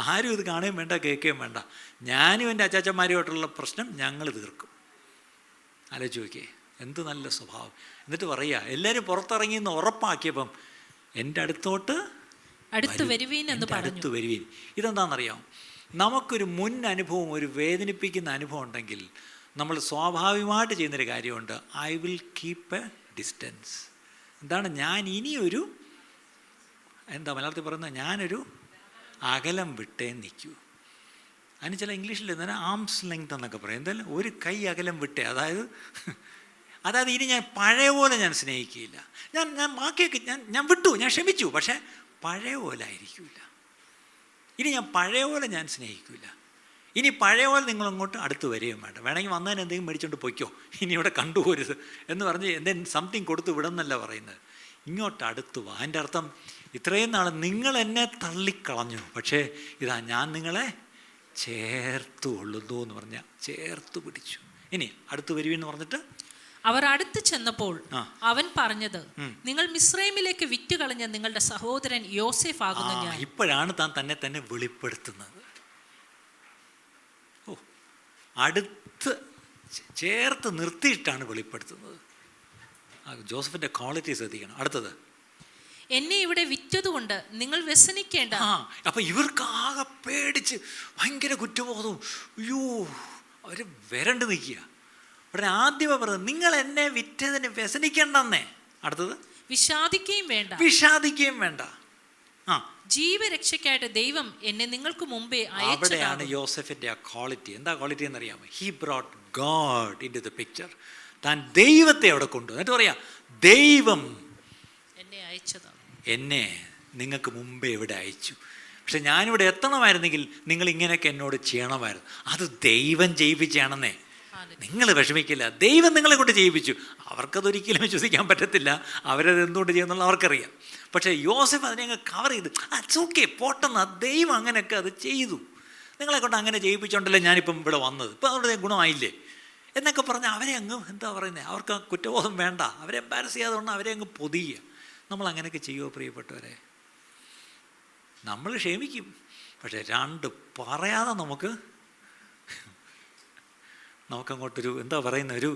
ആരും ഇത് കാണുകയും വേണ്ട കേൾക്കുകയും വേണ്ട, ഞാനും എൻ്റെ അച്ചാച്ചന്മാരുമായിട്ടുള്ള പ്രശ്നം ഞങ്ങൾ തീർക്കും. ആലോചിച്ച് നോക്കിയേ, എന്ത് നല്ല സ്വഭാവം. എന്നിട്ട് പറയുക എല്ലാവരും പുറത്തിറങ്ങിയെന്ന് ഉറപ്പാക്കിയപ്പം എൻ്റെ അടുത്ത് വരുവീൻ. ഇതെന്താണെന്നറിയാം? നമുക്കൊരു മുൻ അനുഭവം, ഒരു വേദനിപ്പിക്കുന്ന അനുഭവം ഉണ്ടെങ്കിൽ നമ്മൾ സ്വാഭാവികമായിട്ട് ചെയ്യുന്നൊരു കാര്യമുണ്ട്, I will keep A distance. എന്താണ്? ഞാൻ ഇനിയൊരു മലയാളത്തിൽ പറയുന്നത്, ഞാനൊരു അകലം വിട്ടേ നിൽക്കൂ. അതിന് ചില ഇംഗ്ലീഷിൽ എന്താണ് ആംസ് ലെങ്ത് എന്നൊക്കെ പറയും. എന്തായാലും ഒരു കൈ അകലം വിട്ടേ. അതായത് ഇനി ഞാൻ പഴയ പോലെ ഞാൻ സ്നേഹിക്കുകയില്ല, ഞാൻ ബാക്കിയൊക്കെ ഞാൻ വിട്ടു, ഞാൻ ക്ഷമിച്ചു, പക്ഷേ പഴയ പോലെ ആയിരിക്കില്ല. ഇനി ഞാൻ പഴയ പോലെ ഞാൻ സ്നേഹിക്കില്ല. ഇനി പഴയ പോലെ നിങ്ങളങ്ങോട്ട് അടുത്ത് വരികയും വേണ്ട. വേണമെങ്കിൽ വന്നതിന് എന്തെങ്കിലും മേടിച്ചുകൊണ്ട് പൊയ്ക്കോ, ഇനി ഇവിടെ കണ്ടുപോരുത് എന്ന് പറഞ്ഞ് എന്തെങ്കിലും സംതിങ് കൊടുത്ത് വിടുന്നല്ല പറയുന്നത്. ഇങ്ങോട്ട് അടുത്ത് വാ. അതിൻ്റെ അർത്ഥം ഇത്രയും നാൾ നിങ്ങൾ എന്നെ തള്ളിക്കളഞ്ഞു, പക്ഷേ ഇതാ ഞാൻ നിങ്ങളെ ചേർത്ത് കൊള്ളുന്നു എന്ന് പറഞ്ഞാൽ ചേർത്ത് പിടിച്ചു. ഇനി അടുത്ത് വരുവെന്ന് പറഞ്ഞിട്ട് അവർ അടുത്ത് ചെന്നപ്പോൾ അവൻ പറഞ്ഞത്, നിങ്ങൾ മിസ്രൈമിലേക്ക് വിറ്റുകളഞ്ഞ നിങ്ങളുടെ സഹോദരൻ യോസേഫ് ആകുന്നു ഞാൻ. ഇപ്പോഴാണ് താൻ തന്നെ തന്നെ വെളിപ്പെടുത്തുന്നത്. ഓ, അടുത്ത് ചേർത്ത് നിർത്തിയിട്ടാണ് വെളിപ്പെടുത്തുന്നത്. ജോസഫിന്റെ ക്വാളിറ്റി ശ്രദ്ധിക്കണം. അടുത്തത്, എന്നെ ഇവിടെ വിറ്റതുകൊണ്ട് നിങ്ങൾ വ്യസനിക്കേണ്ട. അപ്പൊ ഇവർക്കാകെ പേടിച്ച് ഭയങ്കര കുറ്റബോധവും, അയ്യോ അവര് വരണ്ട് നിൽക്കുക. ഉടനെ ആദ്യമേ പറഞ്ഞത്, നിങ്ങൾ എന്നെ വിറ്റതിന് വ്യസനിക്കേണ്ടെന്നേ. അടുത്തത്, വിഷാദിക്കുകയും വേണ്ട. വിഷാദിക്കുകയും വേണ്ട. ജീവരക്ഷയ്ക്കായിട്ട് ദൈവം എന്നെ നിങ്ങൾക്ക് മുമ്പേ അയച്ചതാണ്. അവിടെയാണ് യോസഫിന്റെ ആ ക്വാളിറ്റി. എന്താ ക്വാളിറ്റി എന്നറിയാമോ? He brought God into the picture. താൻ ദൈവത്തെ അവിടെ കൊണ്ടു. എന്നിട്ട് പറയാ, ദൈവം എന്നെ അയച്ചതാണ്, എന്നെ നിങ്ങൾക്ക് മുമ്പേ ഇവിടെ അയച്ചു. പക്ഷെ ഞാനിവിടെ എത്തണമായിരുന്നെങ്കിൽ നിങ്ങൾ ഇങ്ങനെയൊക്കെ എന്നോട് ചെയ്യണമായിരുന്നു. അത് ദൈവം ചെയ്യിപ്പിച്ചാണെന്നേ. നിങ്ങൾ വിഷമിക്കില്ല, ദൈവം നിങ്ങളെ കൊണ്ട് ചെയ്യിപ്പിച്ചു. അവർക്കതൊരിക്കലും വിശ്വസിക്കാൻ പറ്റത്തില്ല, അവരത് എന്തുകൊണ്ട് ചെയ്യുന്നുള്ള അവർക്കറിയാം. പക്ഷേ യോസഫ് അതിനെ അങ്ങ് കവർ ചെയ്ത്, അറ്റ്സ് ഓക്കെ, പോട്ടെന്ന്, ദൈവം അങ്ങനെയൊക്കെ അത് ചെയ്തു, നിങ്ങളെ കൊണ്ട് അങ്ങനെ ചെയ്യിപ്പിച്ചോണ്ടല്ലേ ഞാനിപ്പം ഇവിടെ വന്നത്, ഇപ്പം അവരുടെ ഗുണമായില്ലേ എന്നൊക്കെ പറഞ്ഞ് അവരെ അങ്ങ് എന്താ പറയുന്നത്, അവർക്ക് കുറ്റബോധം വേണ്ട, അവരെ എംബാരസ് ചെയ്യാതെ കൊണ്ട് അവരെ അങ്ങ് പൊതിയുക. നമ്മൾ അങ്ങനെയൊക്കെ ചെയ്യുമോ പ്രിയപ്പെട്ടവരെ? നമ്മൾ ക്ഷമിക്കും, പക്ഷേ രണ്ട് പറയാതെ നമുക്കങ്ങോട്ടൊരു എന്താ പറയുന്ന ഒരു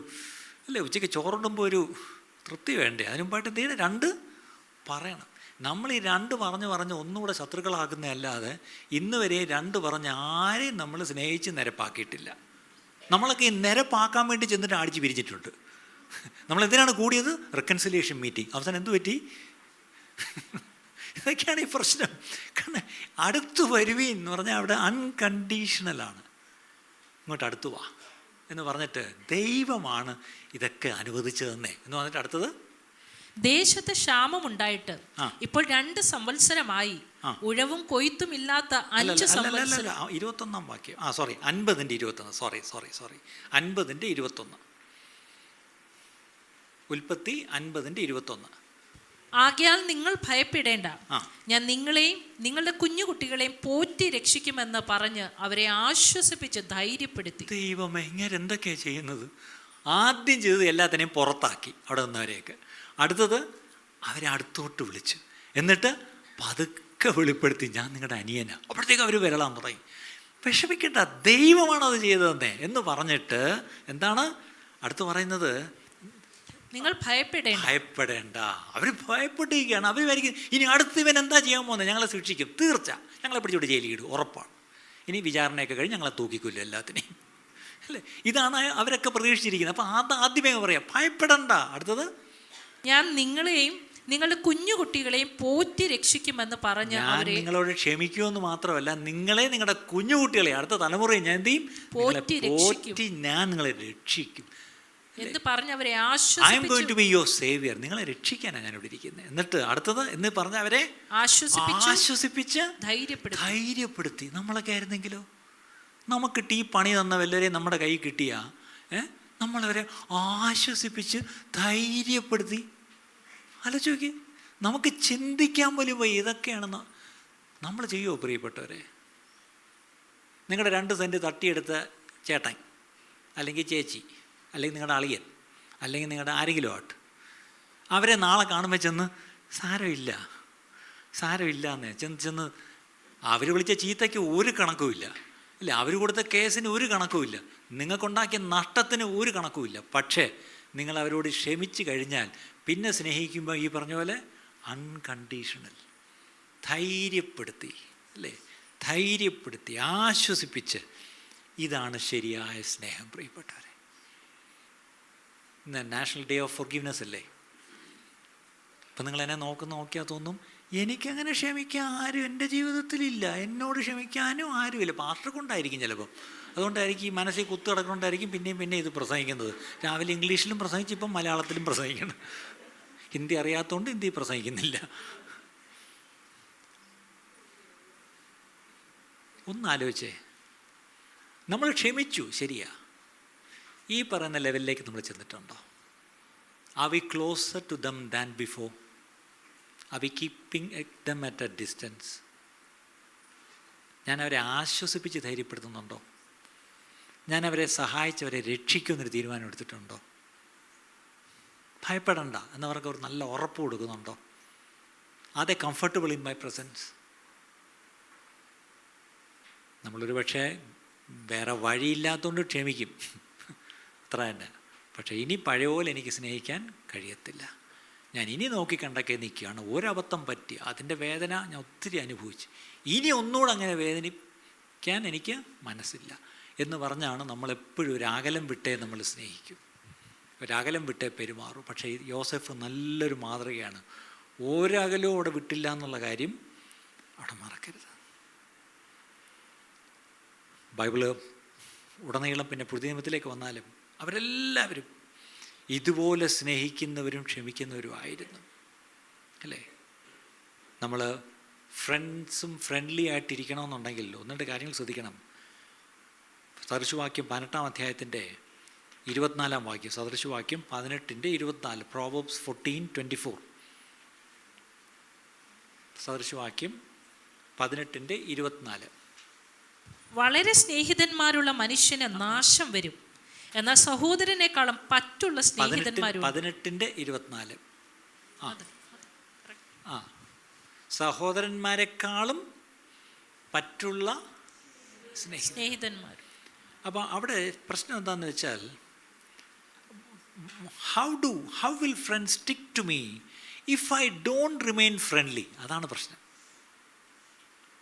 അല്ലേ, ഉച്ചയ്ക്ക് ചോറുണ്ടുമ്പോൾ ഒരു തൃപ്തി വേണ്ടേ? അതിന് മുമ്പായിട്ട് എന്തെങ്കിലും രണ്ട് പറയണം. നമ്മൾ ഈ രണ്ട് പറഞ്ഞ് ഒന്നുകൂടെ ശത്രുക്കളാക്കുന്നതല്ലാതെ ഇന്ന് വരെ രണ്ട് പറഞ്ഞ് ആരെയും നമ്മൾ സ്നേഹിച്ച് നിരപ്പാക്കിയിട്ടില്ല. നമ്മളൊക്കെ ഈ നിരപ്പാക്കാൻ വേണ്ടി ചെന്നിട്ട് അടിച്ച് പിരിച്ചിട്ടുണ്ട്. നമ്മളെന്തിനാണ് കൂടിയത്? Reconciliation meeting. അവസാനം എന്തു പറ്റി? ഇതൊക്കെയാണ് ഈ പ്രശ്നം. കാരണം അടുത്ത് വരുവീൻ എന്ന് പറഞ്ഞാൽ അവിടെ അൺകണ്ടീഷണലാണ്. ഇങ്ങോട്ട് അടുത്ത് വാ എന്ന് പറഞ്ഞിട്ട് ദൈവമാണ് ഇതൊക്കെ അനുവദിച്ചതെന്നേ എന്ന് പറഞ്ഞിട്ട് അടുത്തത്, ദേശത്ത് ക്ഷാമമുണ്ടായിട്ട് ഇപ്പോൾ 2 സംവത്സരമായി ഉഴവും കൊയ്ത്തും ഇല്ലാത്ത 5 സംവത്സരം. 21 വാക്യം, 50-21, സോറി 50-21, ഉൽപ്പത്തി 50-21. ആകയാൽ നിങ്ങൾ ഭയപ്പെടേണ്ട, ഞാൻ നിങ്ങളെയും നിങ്ങളുടെ കുഞ്ഞുകുട്ടികളെയും പോറ്റി രക്ഷിക്കുമെന്ന് പറഞ്ഞ് അവരെ ആശ്വസിപ്പിച്ച് ധൈര്യപ്പെടുത്തി. ദൈവമേ, ഇങ്ങനെ എന്തൊക്കെയാണ് ചെയ്യുന്നത്? ആദ്യം ചെയ്തത് എല്ലാത്തിനെയും പുറത്താക്കി അവിടെ നിന്നവരെയൊക്കെ. അടുത്തത് അവരെ അടുത്തോട്ട് വിളിച്ചു, എന്നിട്ട് പതുക്കെ വെളിപ്പെടുത്തി, ഞാൻ നിങ്ങളുടെ അനിയനാ. അപ്പോഴത്തേക്ക് അവർ വരളാൻ തുടങ്ങി. വിഷമിക്കേണ്ട, ദൈവമാണത് ചെയ്തതെന്നേ എന്ന് പറഞ്ഞിട്ട് എന്താണ് അടുത്ത് പറയുന്നത്? നിങ്ങൾ ഭയപ്പെടേണ്ട. അവർ ഭയപ്പെട്ടിരിക്കുകയാണ്. അവർ വിചാരിക്കും ഇനി അടുത്ത് ഇവൻ എന്താ ചെയ്യാൻ പോകുന്നത്, ഞങ്ങളെ ശിക്ഷിക്കും, തീർച്ച ഞങ്ങളെ പിടിച്ചോട്ട് ജയിലിൽ ഇടും, ഉറപ്പാണ്. ഇനി വിചാരണയൊക്കെ കഴിഞ്ഞ് ഞങ്ങളെ തൂക്കിക്കൊല്ലും എല്ലാത്തിനെയും, അല്ലേ? ഇതാണ് അവരൊക്കെ പ്രതീക്ഷിച്ചിരിക്കുന്നത്. അപ്പം ആദ്യമേ പറയാം, ഭയപ്പെടണ്ട. അടുത്തത്, ഞാൻ നിങ്ങളെയും നിങ്ങളുടെ കുഞ്ഞുകുട്ടികളെയും പോറ്റി രക്ഷിക്കുമെന്ന് പറഞ്ഞ് നിങ്ങളോട് ക്ഷമിക്കുമെന്ന് മാത്രമല്ല, നിങ്ങളെ നിങ്ങളുടെ കുഞ്ഞുകുട്ടികളെ അടുത്ത തലമുറയെ ഞാൻ എന്ത് ചെയ്യും? പോറ്റി ഞാൻ നിങ്ങളെ രക്ഷിക്കും എന്ന് പറഞ്ഞ് അവരെ I am going to be your savior. നിങ്ങളെ രക്ഷിക്കാനാണ് ഞാനിവിടെ ഇരിക്കുന്നത്. എന്നിട്ട് അടുത്തത് എന്ന് പറഞ്ഞ് അവരെ ആശ്വസിപ്പിച്ച് ധൈര്യപ്പെടുത്തി. നമ്മളൊക്കെ ആയിരുന്നെങ്കിലോ, നമുക്കിട്ട് ഈ പണി തന്ന വല്ലവരെയും നമ്മുടെ കൈ കിട്ടിയാ നമ്മളവരെ ആശ്വസിപ്പിച്ച് ധൈര്യപ്പെടുത്തി. ആലോചിക്ക്, നമുക്ക് ചിന്തിക്കാൻ പോലും പോയി ഇതൊക്കെയാണെന്ന് നമ്മൾ ചെയ്യുമോ പ്രിയപ്പെട്ടവരെ? നിങ്ങളുടെ 2 സെൻറ്റ് തട്ടിയെടുത്ത ചേട്ടൻ അല്ലെങ്കിൽ ചേച്ചി അല്ലെങ്കിൽ നിങ്ങളുടെ അളിയൻ അല്ലെങ്കിൽ നിങ്ങളുടെ ആരെങ്കിലും ആട്ട്, അവരെ നാളെ കാണുമ്പോൾ ചെന്ന് സാരമില്ല എന്നേ ചെന്ന് അവർ വിളിച്ച ചീത്തയ്ക്ക് ഒരു കണക്കുമില്ല, ഇല്ല, അവർ കൊടുത്ത കേസിന് ഒരു കണക്കുമില്ല, നിങ്ങൾക്കുണ്ടാക്കിയ നഷ്ടത്തിന് ഒരു കണക്കുമില്ല. പക്ഷേ നിങ്ങൾ അവരോട് ക്ഷമിച്ച് കഴിഞ്ഞാൽ പിന്നെ സ്നേഹിക്കുമ്പോൾ ഈ പറഞ്ഞ പോലെ അൺകണ്ടീഷണൽ ധൈര്യപ്പെടുത്തി, അല്ലേ? ധൈര്യപ്പെടുത്തി ആശ്വസിപ്പിച്ച്, ഇതാണ് ശരിയായ സ്നേഹം പ്രിയപ്പെട്ടവരെ. ഇന്ന് നാഷണൽ ഡേ ഓഫ് ഫോർഗീവ്നെസ് അല്ലേ? ഇപ്പം നിങ്ങളെന്നെ നോക്കിയാൽ തോന്നും എനിക്കങ്ങനെ ക്ഷമിക്കാൻ ആരും എൻ്റെ ജീവിതത്തിലില്ല, എന്നോട് ക്ഷമിക്കാനും ആരുമില്ല. പാസ്റ്റർ കൊണ്ടായിരിക്കും ചിലപ്പം, അതുകൊണ്ടായിരിക്കും ഈ മനസ്സിൽ കുത്തു കിടക്കൊണ്ടായിരിക്കും പിന്നെ ഇത് പ്രസംഗിക്കുന്നത്. രാവിലെ ഇംഗ്ലീഷിലും പ്രസംഗിച്ച് ഇപ്പം മലയാളത്തിലും പ്രസംഗിക്കണം. ഹിന്ദി അറിയാത്തതുകൊണ്ട് ഹിന്ദി പ്രസംഗിക്കുന്നില്ല. ഒന്നാലോചിച്ചേ, നമ്മൾ ക്ഷമിച്ചു, ശരിയാ. ഈ പറയുന്ന ലെവലിലേക്ക് നമ്മൾ ചെന്നിട്ടുണ്ടോ? Are we closer to them than before? Are we keeping them at a distance? ഞാൻ അവരെ ആശ്വസിപ്പിച്ച് ധൈര്യപ്പെടുത്തുന്നുണ്ടോ? ഞാൻ അവരെ സഹായിച്ചവരെ രക്ഷിക്കുമെന്നൊരു തീരുമാനം എടുത്തിട്ടുണ്ടോ? ഭയപ്പെടണ്ട എന്നവർക്ക് ഒരു നല്ല ഉറപ്പ് കൊടുക്കുന്നുണ്ടോ? Are they comfortable in my presence? നമ്മളൊരു പക്ഷേ വേറെ വഴിയില്ലാത്തതുകൊണ്ട് ക്ഷമിക്കും, അത്ര തന്നെ. പക്ഷേ ഇനി പഴയ പോലെ എനിക്ക് സ്നേഹിക്കാൻ കഴിയത്തില്ല. ഞാൻ ഇനി നോക്കിക്കണ്ടൊക്കെ നിൽക്കുകയാണ്. ഒരബദ്ധം പറ്റി, അതിൻ്റെ വേദന ഞാൻ ഒത്തിരി അനുഭവിച്ചു. ഇനി ഒന്നുകൂടെ അങ്ങനെ വേദനിക്കാൻ എനിക്ക് മനസ്സില്ല എന്ന് പറഞ്ഞാണ് നമ്മളെപ്പോഴും ഒരകലം വിട്ടേ നമ്മൾ സ്നേഹിക്കും, ഒരകലം വിട്ടേ പെരുമാറും. പക്ഷേ യോസെഫ് നല്ലൊരു മാതൃകയാണ്. ഒരകലവും അവിടെ വിട്ടില്ല എന്നുള്ള കാര്യം അവിടെ മറക്കരുത്. ബൈബിള് ഉടനീളം പിന്നെ പുതിയ നിയമത്തിലേക്ക് വന്നാലും അവരെല്ലാവരും ഇതുപോലെ സ്നേഹിക്കുന്നവരും ക്ഷമിക്കുന്നവരും ആയിരുന്നു, അല്ലേ? നമ്മൾ ഫ്രണ്ട്സും ഫ്രണ്ട്ലി ആയിട്ടിരിക്കണമെന്നുണ്ടെങ്കിൽ ഒന്നിട്ട് കാര്യങ്ങൾ ശ്രദ്ധിക്കണം. സദൃശവാക്യം 18-ാം അധ്യായത്തിൻ്റെ 24-ാം വാക്യം, സദൃശവാക്യം 18-24, പ്രോവേർബ്സ് 14:24. സദൃശവാക്യം 18-24. വളരെ സ്നേഹിതന്മാരുള്ള മനുഷ്യന് നാശം വരും, എന്നാൽ സഹോദരനേക്കാളും പറ്റുള്ള സ്നേഹിതന്മാരും. 18-24. ആ, സഹോദരന്മാരെക്കാളും പറ്റുള്ള സ്നേഹിതന്മാർ. അപ്പോൾ അവിടെ പ്രശ്നം എന്താണെന്ന് വെച്ചാൽ, how will friends stick to me if I don't remain friendly? അതാണ് പ്രശ്നം.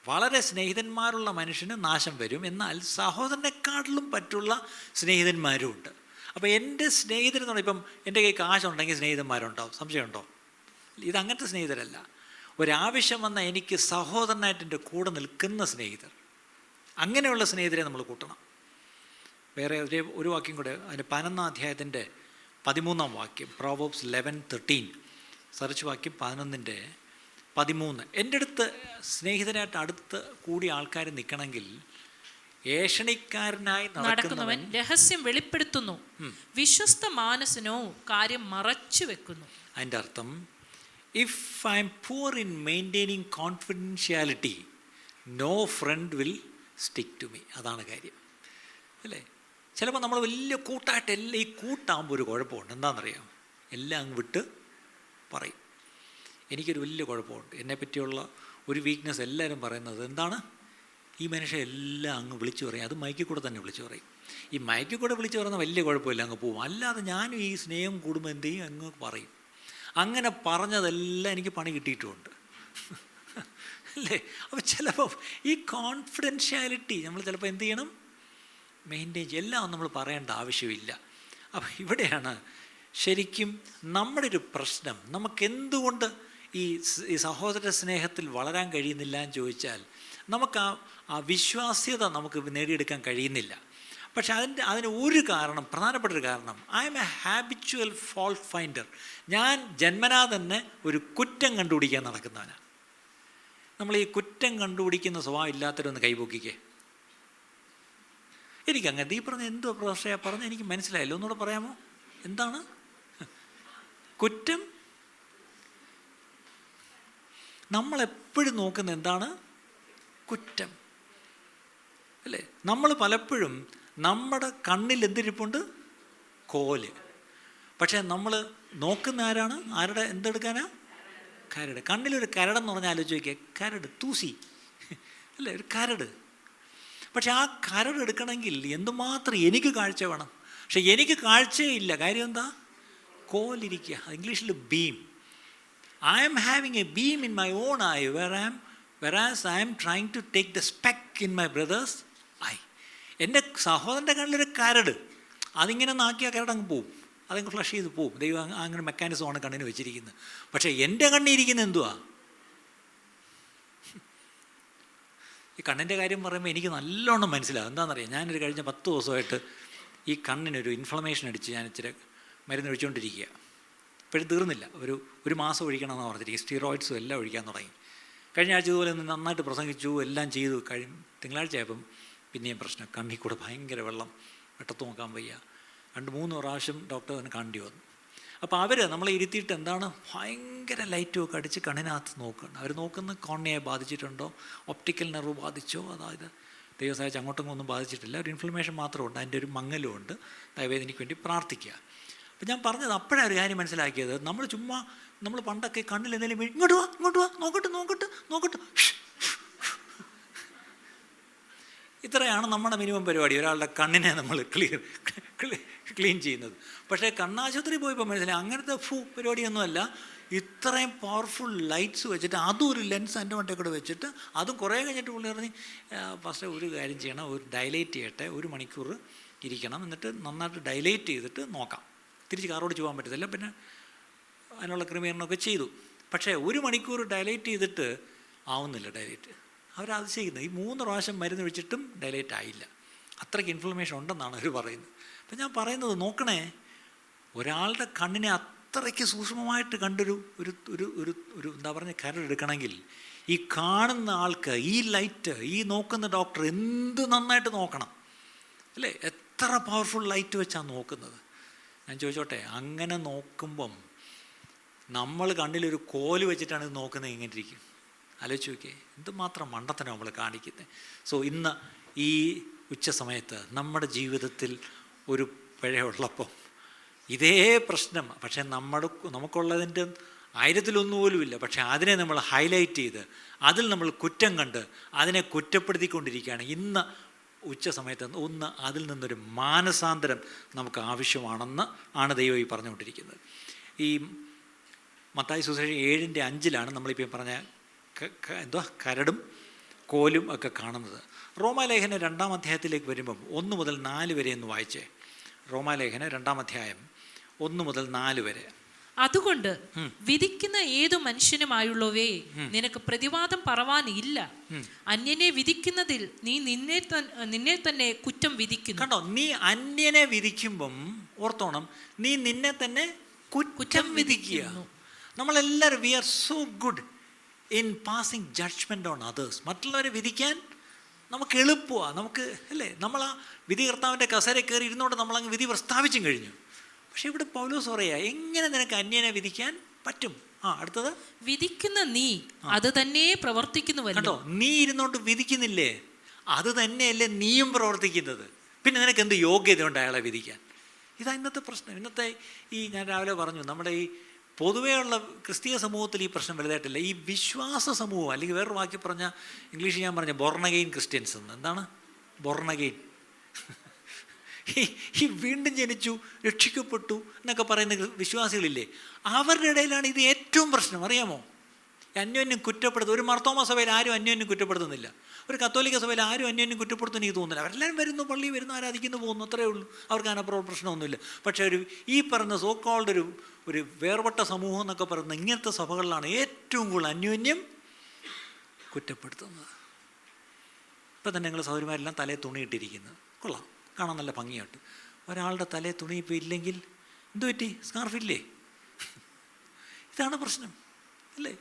വളരെ സ്നേഹിതന്മാരുള്ള മനുഷ്യന് നാശം വരും, എന്നാൽ സഹോദരനെക്കാട്ടിലും പറ്റുള്ള സ്നേഹിതന്മാരും ഉണ്ട്. അപ്പോൾ എൻ്റെ സ്നേഹിതരെന്ന് പറഞ്ഞാൽ, ഇപ്പം എൻ്റെ കയ്യിൽ കാശുണ്ടെങ്കിൽ സ്നേഹിതന്മാരുണ്ടാവും, സംശയമുണ്ടോ? ഇതങ്ങനത്തെ സ്നേഹിതരല്ല. ഒരാവശ്യം വന്നാൽ എനിക്ക് സഹോദരനായിട്ട് എൻ്റെ കൂടെ നിൽക്കുന്ന സ്നേഹിതർ, അങ്ങനെയുള്ള സ്നേഹിതരെ നമ്മൾ കൂട്ടണം. വേറെ ഒരു വാക്യം കൂടെ, അതിൻ്റെ 11-ാം അധ്യായത്തിൻ്റെ 13-ാം വാക്യം, പ്രോവേർബ്സ് 11:13, സദൃശവാക്യം 11-13. എൻ്റെ അടുത്ത് സ്നേഹിതരായിട്ട് അടുത്ത് കൂടി ആൾക്കാർ നിൽക്കണമെങ്കിൽ ഏഷണിക്കാരനായി നടക്കുന്നവൻ രഹസ്യം വെളിപ്പെടുത്തുന്നു, വിശ്വസ്ത മാനസനോ കാര്യം മറച്ചു വെക്കുന്നു. അതിൻ്റെ അർത്ഥം, if I am poor in maintaining confidentiality, no friend will stick to me. അതാണ് കാര്യം, അല്ലേ? ചിലപ്പോൾ നമ്മൾ വലിയ കൂട്ടായിട്ട് എല്ലാം, ഈ കൂട്ടാകുമ്പോൾ ഒരു കുഴപ്പമുണ്ട്. എന്താണെന്നറിയാം? എല്ലാം അങ്ങ് വിട്ട് പറയും. എനിക്കൊരു വലിയ കുഴപ്പമുണ്ട്, എന്നെപ്പറ്റിയുള്ള ഒരു വീക്ക്നെസ് എല്ലാവരും പറയുന്നത് എന്താണ്? ഈ മനുഷ്യൻ എല്ലാം അങ്ങ് വിളിച്ചു പറയും. അത് മൈക്കിൽ കൂടെ തന്നെ വിളിച്ചു പറയും. ഈ മൈക്കിൽ കൂടെ വിളിച്ചു പറയുന്ന വലിയ കുഴപ്പമില്ല, അങ്ങ് പോവും. അല്ലാതെ ഞാനും ഈ സ്നേഹം കൂടുമ്പോൾ എന്ത് ചെയ്യും? അങ്ങ് പറയും. അങ്ങനെ പറഞ്ഞതെല്ലാം എനിക്ക് പണി കിട്ടിയിട്ടുമുണ്ട്, അല്ലേ? അപ്പോൾ ചിലപ്പോൾ ഈ കോൺഫിഡൻഷ്യാലിറ്റി നമ്മൾ ചിലപ്പോൾ എന്ത് ചെയ്യണം? മെയിൻറ്റെയിൻ ചെയ്യും. എല്ലാം നമ്മൾ പറയേണ്ട ആവശ്യമില്ല. അപ്പോൾ ഇവിടെയാണ് ശരിക്കും നമ്മുടെ ഒരു പ്രശ്നം. നമുക്കെന്തുകൊണ്ട് ഈ സഹോദര സ്നേഹത്തിൽ വളരാൻ കഴിയുന്നില്ല എന്ന് ചോദിച്ചാൽ, നമുക്ക് ആ വിശ്വാസ്യത നമുക്ക് നേടിയെടുക്കാൻ കഴിയുന്നില്ല. പക്ഷെ അതിന് ഒരു കാരണം, പ്രധാനപ്പെട്ട ഒരു കാരണം, I M A habitual fault finder. ഞാൻ ജന്മനാ തന്നെ ഒരു കുറ്റം കണ്ടുപിടിക്കാൻ നടക്കുന്നവനാണ്. നമ്മൾ ഈ കുറ്റം കണ്ടുപിടിക്കുന്ന സ്വഭാവം ഇല്ലാത്തവരൊന്ന് കൈപൊക്കിക്കേ. എനിക്കങ്ങനെ ഈ പറഞ്ഞ എന്തോ പ്രശ്നമാണ് പറഞ്ഞ് എനിക്ക് മനസ്സിലായില്ല, ഒന്നുകൂടെ പറയാമോ? എന്താണ് കുറ്റം? നമ്മളെപ്പോഴും നോക്കുന്ന എന്താണ്? കുറ്റം, അല്ലേ? നമ്മൾ പലപ്പോഴും നമ്മുടെ കണ്ണിൽ എന്തിരിപ്പുണ്ട്? കോല്. പക്ഷേ നമ്മൾ നോക്കുന്ന ആരാണ്? ആരുടെ എന്തെടുക്കാനാ? കരട്. കണ്ണിലൊരു കരടെന്ന് പറഞ്ഞാൽ ആലോചിച്ച് നോക്കിയാൽ, കരട്, തൂസി, അല്ലേ? ഒരു കരട്. പക്ഷെ ആ കരട് എടുക്കണമെങ്കിൽ എന്തുമാത്രം എനിക്ക് കാഴ്ച വേണം. പക്ഷെ എനിക്ക് കാഴ്ചയില്ല. കാര്യം എന്താ? കോലിരിക്കുക. ഇംഗ്ലീഷിൽ beam. I am having a beam in my own eye, whereas I am trying to take the speck in my brother's eye. എൻ്റെ സഹോദരൻ്റെ കണ്ണിലൊരു കരട്, അതിങ്ങനെ നാക്കിയ കരട് അങ്ങ് പോവും, അതങ്ങ് ഫ്ലഷ് ചെയ്ത് പോവും. ദൈവം അങ്ങനെ മെക്കാനിസമാണ് കണ്ണിന് വെച്ചിരിക്കുന്നത്. പക്ഷേ എൻ്റെ കണ്ണിരിക്കുന്നത് എന്തുവാ? ഈ കണ്ണിൻ്റെ കാര്യം പറയുമ്പോൾ എനിക്ക് നല്ലോണം മനസ്സിലാകും. എന്താണെന്നറിയാം? ഞാനൊരു കഴിഞ്ഞ 10 ദിവസമായിട്ട് ഈ കണ്ണിനൊരു ഇൻഫ്ലമേഷൻ അടിച്ച് ഞാൻ ഇച്ചിരി മരുന്ന് ഒഴിച്ചുകൊണ്ടിരിക്കുക. ഇപ്പോഴും തീർന്നില്ല. ഒരു മാസം ഒഴിക്കണമെന്നാണ് പറഞ്ഞിരിക്കുക. സ്റ്റിറോയിഡ്സും എല്ലാം ഒഴിക്കാൻ തുടങ്ങി. കഴിഞ്ഞ ആഴ്ച ഇതുപോലെ ഒന്ന് നന്നായിട്ട് പ്രസംഗിച്ചു, എല്ലാം ചെയ്തു. തിങ്കളാഴ്ച ആയപ്പം പിന്നെയും പ്രശ്നം, കണ്ണിൽ കൂടെ ഭയങ്കര വെള്ളം, വെട്ടത്ത് നോക്കാൻ വയ്യ. 2-3 പ്രാവശ്യം ഡോക്ടർ തന്നെ കാണേണ്ടി വന്നു. അപ്പോൾ അവർ നമ്മളെ ഇരുത്തിയിട്ട് എന്താണ് ഭയങ്കര ലൈറ്റും ഒക്കെ അടിച്ച് കണ്ണിനകത്ത് നോക്കുകയാണ്. അവർ നോക്കുന്ന കോർണിയയെ ബാധിച്ചിട്ടുണ്ടോ, ഒപ്റ്റിക്കൽ നെർവ് ബാധിച്ചോ, അതായത് ദൈവം സഹായിച്ച് അങ്ങോട്ടും ഒന്നും ബാധിച്ചിട്ടില്ല, ഒരു ഇൻഫ്ലമേഷൻ മാത്രമുണ്ട്, അതിൻ്റെ ഒരു മങ്ങലും ഉണ്ട്. ദയവേദന എനിക്ക് വേണ്ടി പ്രാർത്ഥിക്കുക. അപ്പം ഞാൻ പറഞ്ഞത് അപ്പോഴാണ് ഒരു കാര്യം മനസ്സിലാക്കിയത്. നമ്മൾ പണ്ടൊക്കെ കണ്ണിൽ എന്തെങ്കിലും ഇങ്ങോട്ട് വാ നോക്കട്ടെ ഇത്രയാണ് നമ്മുടെ മിനിമം പരിപാടി, ഒരാളുടെ കണ്ണിനെ നമ്മൾ ക്ലീൻ ചെയ്യുന്നത്. പക്ഷേ കണ്ണാശുപത്രി പോയപ്പോൾ മനസ്സിലായി അങ്ങനത്തെ പരിപാടിയൊന്നുമല്ല. ഇത്രയും പവർഫുൾ ലൈറ്റ്സ് വെച്ചിട്ട്, അതും ഒരു ലെൻസ് എൻ്റെ മറ്റേ കൂടെ വെച്ചിട്ട്, അതും കുറേ കഴിഞ്ഞിട്ട് പുള്ളി പറഞ്ഞ് ഫസ്റ്റ് ഒരു കാര്യം ചെയ്യണം, ഒരു ഡയലേറ്റ് ചെയ്യട്ടെ, 1 മണിക്കൂർ ഇരിക്കണം, എന്നിട്ട് നന്നായിട്ട് ഡയലേറ്റ് ചെയ്തിട്ട് നോക്കാം. തിരിച്ച് കാറോട് പോകാൻ പറ്റത്തില്ല, പിന്നെ അതിനുള്ള ക്രമീകരണമൊക്കെ ചെയ്തു. പക്ഷേ 1 മണിക്കൂർ ഡയലേറ്റ് ചെയ്തിട്ട് ആവുന്നില്ല ഡയലേറ്റ്. അവരത് ചെയ്യുന്നത് ഈ 3 പ്രാവശ്യം മരുന്ന് വെച്ചിട്ടും ഡയലേറ്റ് ആയില്ല. അത്രയ്ക്ക് ഇൻഫ്ലമേഷൻ ഉണ്ടെന്നാണ് അവർ പറയുന്നത്. അപ്പം ഞാൻ പറയുന്നത് നോക്കണേ, ഒരാളുടെ കണ്ണിനെ അത്രയ്ക്ക് സൂക്ഷ്മമായിട്ട് കണ്ടൊരു എന്താ പറയുക കരടെടുക്കണമെങ്കിൽ ഈ കാണുന്ന ആൾക്ക് ഈ ലൈറ്റ്, ഈ നോക്കുന്ന ഡോക്ടർ എന്ത് നന്നായിട്ട് നോക്കണം അല്ലേ? എത്ര പവർഫുൾ ലൈറ്റ് വെച്ചാണ് നോക്കുന്നത്. ഞാൻ ചോദിച്ചോട്ടെ, അങ്ങനെ നോക്കുമ്പം നമ്മൾ കണ്ണിലൊരു കോല് വെച്ചിട്ടാണ് ഇത് നോക്കുന്നത്, എങ്ങനെ ഇരിക്കും? ആലോചിച്ച് നോക്കിയേ, എന്തുമാത്രം മണ്ടത്തനം നമ്മൾ കാണിക്കുന്നത്. സോ ഇന്ന് ഈ ഉച്ച സമയത്ത് നമ്മുടെ ജീവിതത്തിൽ ഒരു പിഴയുള്ളപ്പം ഇതേ പ്രശ്നം, പക്ഷേ നമുക്കുള്ളതിൻ്റെ 1000-1 പോലുമില്ല, പക്ഷേ അതിനെ നമ്മൾ ഹൈലൈറ്റ് ചെയ്ത് അതിൽ നമ്മൾ കുറ്റം കണ്ട് അതിനെ കുറ്റപ്പെടുത്തിക്കൊണ്ടിരിക്കുകയാണ്. ഇന്ന് ഉച്ച സമയത്ത് ഒന്ന് അതിൽ നിന്നൊരു മാനസാന്തരം നമുക്ക് ആവശ്യമാണെന്ന് ആണ് ദൈവം ഈ പറഞ്ഞുകൊണ്ടിരിക്കുന്നത്. ഈ മത്തായി സുവിശേഷം 7:5 നമ്മളിപ്പോൾ പറഞ്ഞ കരടും കോലും ഒക്കെ കാണുന്നത്. റോമാലേഖനം 2-ാം അധ്യായത്തിലേക്ക് വരുമ്പം 1 മുതൽ 4 വരെ ഒന്ന് വായിച്ചേ. റോമാലേഖനം 2-ാം അധ്യായം 1 മുതൽ 4 വരെ. അതുകൊണ്ട് വിധിക്കുന്ന ഏതു മനുഷ്യനുമായുള്ളവേ, നിനക്ക് പ്രതിവാദം പറവാനില്ല. അന്യനെ വിധിക്കുന്നതിൽ നീ നിന്നെ തന്നെ കുറ്റം വിധിക്കുന്നു. കണ്ടോ, നീ അന്യനെ വിധിക്കുമ്പം ഓർത്തോണം, നീ നിന്നെ തന്നെ കുറ്റം വിധിക്കുക. നമ്മളെല്ലാവരും we are so good in passing judgement on others. മറ്റുള്ളവരെ വിധിക്കാൻ നമുക്ക് എളുപ്പമാണ്, നമുക്ക് അല്ലേ? നമ്മൾ ആ വിധി കർത്താവിൻ്റെ കസേര കയറി ഇരുന്നുകൊണ്ട് നമ്മളങ്ങ് വിധി പ്രസ്താവിച്ചും കഴിഞ്ഞു. പക്ഷെ ഇവിടെ പൗലോസ് പറയാ, എങ്ങനെ നിനക്ക് അന്യനെ വിധിക്കാൻ പറ്റും? അടുത്തത്, വിധിക്കുന്ന നീ അത് തന്നെ പ്രവർത്തിക്കുന്നുവല്ലോ. കണ്ടോ, നീ ഇരുന്നോണ്ട് വിധിക്കുന്നില്ലേ, അത് തന്നെയല്ലേ നീയും പ്രവർത്തിക്കുന്നത്. പിന്നെ നിനക്ക് എന്ത് യോഗ്യത ഉണ്ട് അയാളെ വിധിക്കാൻ? ഇതാ ഇന്നത്തെ പ്രശ്നം. ഇന്നത്തെ ഞാൻ രാവിലെ പറഞ്ഞു, നമ്മുടെ ഈ പൊതുവെയുള്ള ക്രിസ്തീയ സമൂഹത്തിൽ ഈ പ്രശ്നം വലുതായിട്ടില്ല. ഈ വിശ്വാസ സമൂഹം, അല്ലെങ്കിൽ വേറൊരു വാക്കി പറഞ്ഞ ഇംഗ്ലീഷിൽ ഞാൻ പറഞ്ഞ ബോർൺ-അഗെയിൻ ക്രിസ്ത്യൻസ് എന്ന്. എന്താണ് ബോർൺ-അഗെയിൻ? ഈ വീണ്ടും ജനിച്ചു, രക്ഷിക്കപ്പെട്ടു എന്നൊക്കെ പറയുന്ന വിശ്വാസികളില്ലേ, അവരുടെ ഇടയിലാണ് ഇത് ഏറ്റവും പ്രശ്നം. അറിയാമോ? അന്യോന്യം കുറ്റപ്പെടുത്തുക. ഒരു മാർത്തോമ സഭയിൽ ആരും അന്യോന്യം കുറ്റപ്പെടുത്തുന്നില്ല, ഒരു കത്തോലിക്ക സഭയിൽ ആരും അന്യോന്യം കുറ്റപ്പെടുത്തുന്ന എനിക്ക് തോന്നുന്നില്ല. അവരെല്ലാവരും വരുന്നു, പള്ളി വരുന്നു, ആരാധിക്കുന്നു, പോകുന്നു, അത്രയേ ഉള്ളൂ. അവർക്ക് അതിനപ്പുറം പ്രശ്നമൊന്നുമില്ല. പക്ഷേ ഈ പറഞ്ഞ സോ കോൾഡ് ഒരു വേർപെട്ട സമൂഹം എന്നൊക്കെ പറയുന്ന ഇങ്ങനത്തെ സഭകളിലാണ് ഏറ്റവും കൂടുതൽ അന്യോന്യം കുറ്റപ്പെടുത്തുന്നത്. ഇപ്പം തന്നെ ഞങ്ങൾ സഹോദരിമാരെല്ലാം തലേ തുണിയിട്ടിരിക്കുന്നത് കൊള്ളാം, കാണാൻ നല്ല ഭംഗിയായിട്ട്. ഒരാളുടെ തലേ തുണി ഇപ്പോൾ ഇല്ലെങ്കിൽ എന്തു പറ്റി? സ്കാർഫില്ലേ? ഇതാണ് പ്രശ്നം അല്ലേ?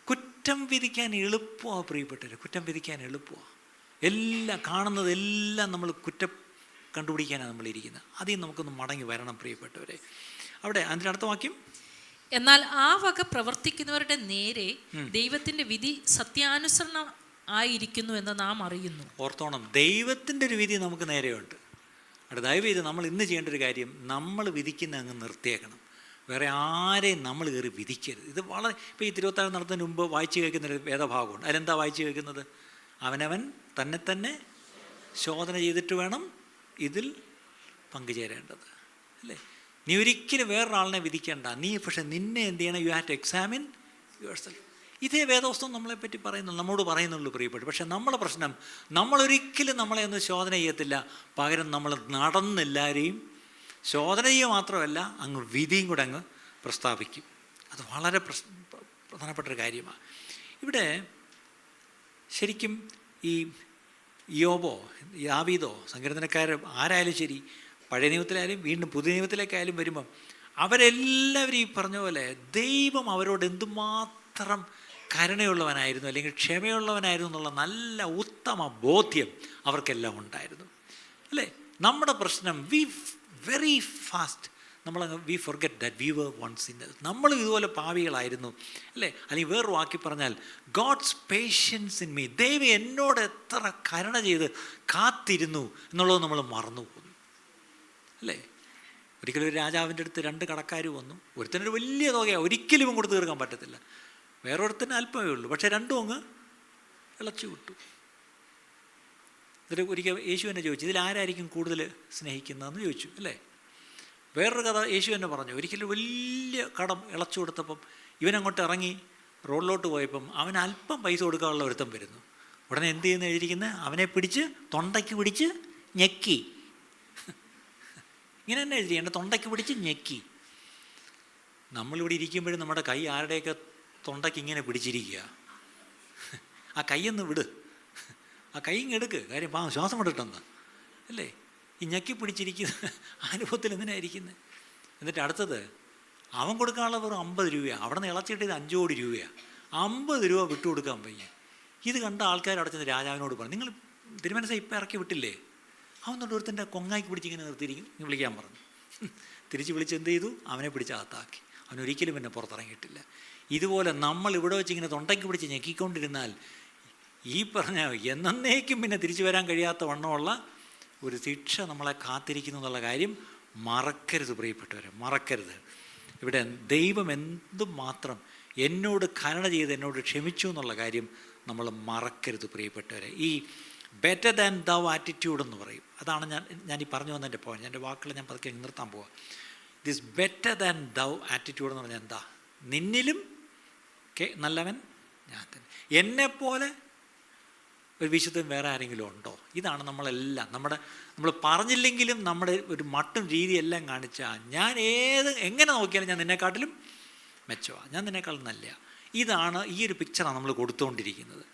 കുറ്റം വിധിക്കാൻ എളുപ്പമാണ് പ്രിയപ്പെട്ടവരെ, കുറ്റം വിധിക്കാൻ എളുപ്പമാണ്. എല്ലാം കാണുന്നതെല്ലാം നമ്മൾ കുറ്റം കണ്ടുപിടിക്കാനാണ് നമ്മളിരിക്കുന്നത്. അതിൽ നമുക്കൊന്ന് മടങ്ങി വരണം പ്രിയപ്പെട്ടവരെ. അവിടെ അതിൻ്റെ അടുത്ത വാക്യം, എന്നാൽ ആ വക പ്രവർത്തിക്കുന്നവരുടെ നേരെ ദൈവത്തിൻ്റെ വിധി സത്യാനുസരണം ആയിരിക്കുന്നു എന്ന് നാം അറിയുന്നു. ഓർത്തോണം, ദൈവത്തിൻ്റെ ഒരു വിധി നമുക്ക് നേരെയുണ്ട്. അവിടെ ദയവ് ചെയ്ത് നമ്മൾ ഇന്ന് ചെയ്യേണ്ട ഒരു കാര്യം, നമ്മൾ വിധിക്കുന്ന അങ്ങ് നിർത്തിയേക്കണം. വേറെ ആരെയും നമ്മൾ കയറി വിധിക്കരുത്. ഇത് വളരെ ഇപ്പോൾ ഈ തിരുവത്താഴം നടത്തുന്നതിന് മുമ്പ് വായിച്ചു കേൾക്കുന്നൊരു വേദഭാഗമുണ്ട്. അതിലെന്താ വായിച്ചു കേൾക്കുന്നത്? അവനവൻ തന്നെ ശോധന ചെയ്തിട്ട് വേണം ഇതിൽ പങ്കുചേരേണ്ടത് അല്ലേ? നീ ഒരിക്കലും വേറൊരാളിനെ വിധിക്കേണ്ട. നീ പക്ഷെ നിന്നെ എന്ത് ചെയ്യണം? You have to examine yourself. ഇതേ വേദവസ്തം നമ്മളെപ്പറ്റി പറയുന്നുള്ളൂ, നമ്മോട് പറയുന്നുള്ളൂ പ്രിയപ്പെട്ടു. പക്ഷെ നമ്മുടെ പ്രശ്നം, നമ്മളൊരിക്കലും നമ്മളെ ഒന്നും ശോധന ചെയ്യത്തില്ല. പകരം നമ്മൾ നടന്നെല്ലാവരെയും ശോധന ചെയ്യുക മാത്രമല്ല, അങ്ങ് വിധിയും കൂടെ അങ്ങ് പ്രസ്താവിക്കും. അത് വളരെ പ്രധാനപ്പെട്ടൊരു കാര്യമാണ്. ഇവിടെ ശരിക്കും ഈ യോബോ, യാവീദോ, സങ്കീർത്തനക്കാർ ആരായാലും ശരി, പഴയ നിയമത്തിലായാലും വീണ്ടും പുതിയ നിയമത്തിലേക്കായാലും വരുമ്പം അവരെല്ലാവരും ഈ പറഞ്ഞ പോലെ ദൈവം അവരോട് എന്തുമാത്രം കരുണയുള്ളവനായിരുന്നു, അല്ലെങ്കിൽ ക്ഷമയുള്ളവനായിരുന്നു എന്നുള്ള നല്ല ഉത്തമ ബോധ്യം അവർക്കെല്ലാം ഉണ്ടായിരുന്നു. അല്ലേ? നമ്മുടെ പ്രശ്നം very fast we forget that we were once sinners. നമ്മളും ഇതുപോലെ പാപികളായിരുന്നു, അല്ലേ? അല്ലെങ്കിൽ വേറൊരു വാക്കി പറഞ്ഞാൽ ഗോഡ്സ് പേഷ്യൻസ് ഇൻ മീ, ദൈവം എന്നോട് എത്ര കരുണ ചെയ്ത് കാത്തിരുന്നു എന്നുള്ളത് നമ്മൾ മറന്നു പോകുന്നു, അല്ലേ? ഒരിക്കലും ഒരു രാജാവിൻ്റെ അടുത്ത് 2 കടക്കാർ വന്നു. ഒരുത്തനൊരു വലിയ തുകയാണ്, ഒരിക്കലും കൊടുത്ത് തീർക്കാൻ പറ്റത്തില്ല. വേറൊരുത്തന് അല്പമേ ഉള്ളൂ, പക്ഷേ രണ്ടും അങ്ങ് ഇളച്ചു വിട്ടു. എന്നിട്ട് ഒരിക്കൽ യേശു എന്നെ ചോദിച്ചു, ഇതിലാരായിരിക്കും കൂടുതൽ സ്നേഹിക്കുന്നതെന്ന് ചോദിച്ചു, അല്ലേ? വേറൊരു കഥ യേശു എന്നെ പറഞ്ഞു. ഒരിക്കലും വലിയ കടം ഇളച്ചു കൊടുത്തപ്പം ഇവനങ്ങോട്ട് ഇറങ്ങി റോഡിലോട്ട് പോയപ്പം അവന് അല്പം പൈസ കൊടുക്കാനുള്ള ഒരുത്തം വരുന്നു. ഉടനെ എന്ത് ചെയ്യുന്ന എഴുതിയിരിക്കുന്നത്, അവനെ പിടിച്ച് തൊണ്ടയ്ക്ക് പിടിച്ച് ഞെക്കി. ഇങ്ങനെ തന്നെ എഴുതി, എൻ്റെ തൊണ്ടയ്ക്ക് പിടിച്ച് ഞെക്കി. നമ്മളിവിടെ ഇരിക്കുമ്പോഴും നമ്മുടെ കൈ ആരുടെയൊക്കെ തൊണ്ടയ്ക്ക് ഇങ്ങനെ പിടിച്ചിരിക്കുക. ആ കൈയൊന്ന് വിട്, ആ കൈ ഇങ്ങ് എടുക്ക്, കാര്യം ശ്വാസം വിടട്ടെന്ന്, അല്ലേ? ഈ ഞെക്കി പിടിച്ചിരിക്കുന്ന അനുഭവത്തിൽ എന്തിനായിരിക്കുന്നത്? എന്നിട്ട് അടുത്തത് അവൻ കൊടുക്കാനുള്ള വെറും 50 രൂപയാണ്. അവിടെ നിന്ന് ഇളച്ചിട്ടത് 5 കോടി രൂപയാണ്. 50 രൂപ വിട്ടുകൊടുക്കാൻ വയ്യ. ഇത് കണ്ട ആൾക്കാർ അവിടെ ചെന്ന് രാജാവിനോട് പറഞ്ഞു, നിങ്ങൾ തിരുമനസ്സെ ഇപ്പം ഇറക്കി വിട്ടില്ലേ? അവൻ തൊട്ട് ഒരുത്തൻ്റെ കൊങ്ങാക്കി പിടിച്ചിങ്ങനെ നിർത്തിയിരിക്കും, വിളിക്കാൻ പറഞ്ഞു. തിരിച്ച് വിളിച്ച് എന്ത് ചെയ്തു? അവനെ പിടിച്ച് അകത്താക്കി. അവനൊരിക്കലും പിന്നെ പുറത്തിറങ്ങിയിട്ടില്ല. ഇതുപോലെ നമ്മൾ ഇവിടെ വെച്ച് ഇങ്ങനെ തൊണ്ടയ്ക്ക് പിടിച്ച് ഞെക്കിക്കൊണ്ടിരുന്നാൽ ഈ പറഞ്ഞ എന്നേക്കും പിന്നെ തിരിച്ചു വരാൻ കഴിയാത്ത വണ്ണമുള്ള ഒരു ശിക്ഷ നമ്മളെ കാത്തിരിക്കുന്നു എന്നുള്ള കാര്യം മറക്കരുത് പ്രിയപ്പെട്ടവരെ, മറക്കരുത്. ഇവിടെ ദൈവം എന്തും മാത്രം എന്നോട് കരുണ ചെയ്ത് എന്നോട് ക്ഷമിച്ചു എന്നുള്ള കാര്യം നമ്മൾ മറക്കരുത് പ്രിയപ്പെട്ടവരെ. ഈ ബെറ്റർ ദാൻ ദൗ ആറ്റിറ്റ്യൂഡ് എന്ന് പറയും. അതാണ് ഞാൻ ഈ പറഞ്ഞു വന്നതിൻ്റെ പോയിന്റ്. എൻ്റെ വാക്കുകൾ ഞാൻ പതുക്കെ നിർത്താൻ പോവാം. This better than thou attitude എന്ന് പറഞ്ഞാൽ എന്താ? നിന്നിലും നല്ലവൻ ഞാൻ തന്നെ, എന്നെപ്പോലെ ഒരു വിശുദ്ധൻ വേറെ ആരെങ്കിലും ഉണ്ടോ? ഇതാണ് നമ്മളെല്ലാം നമ്മൾ പറഞ്ഞില്ലെങ്കിലും നമ്മുടെ ഒരു മട്ടും രീതിയെല്ലാം കാണിച്ചാൽ ഞാൻ എങ്ങനെ നോക്കിയാലും ഞാൻ നിന്നെക്കാട്ടിലും മെച്ചമാണ്, ഞാൻ നിന്നെക്കാളും നല്ല. ഇതാണ് ഈ ഒരു പിക്ചറാണ് നമ്മൾ കൊടുത്തുകൊണ്ടിരിക്കുന്നത്.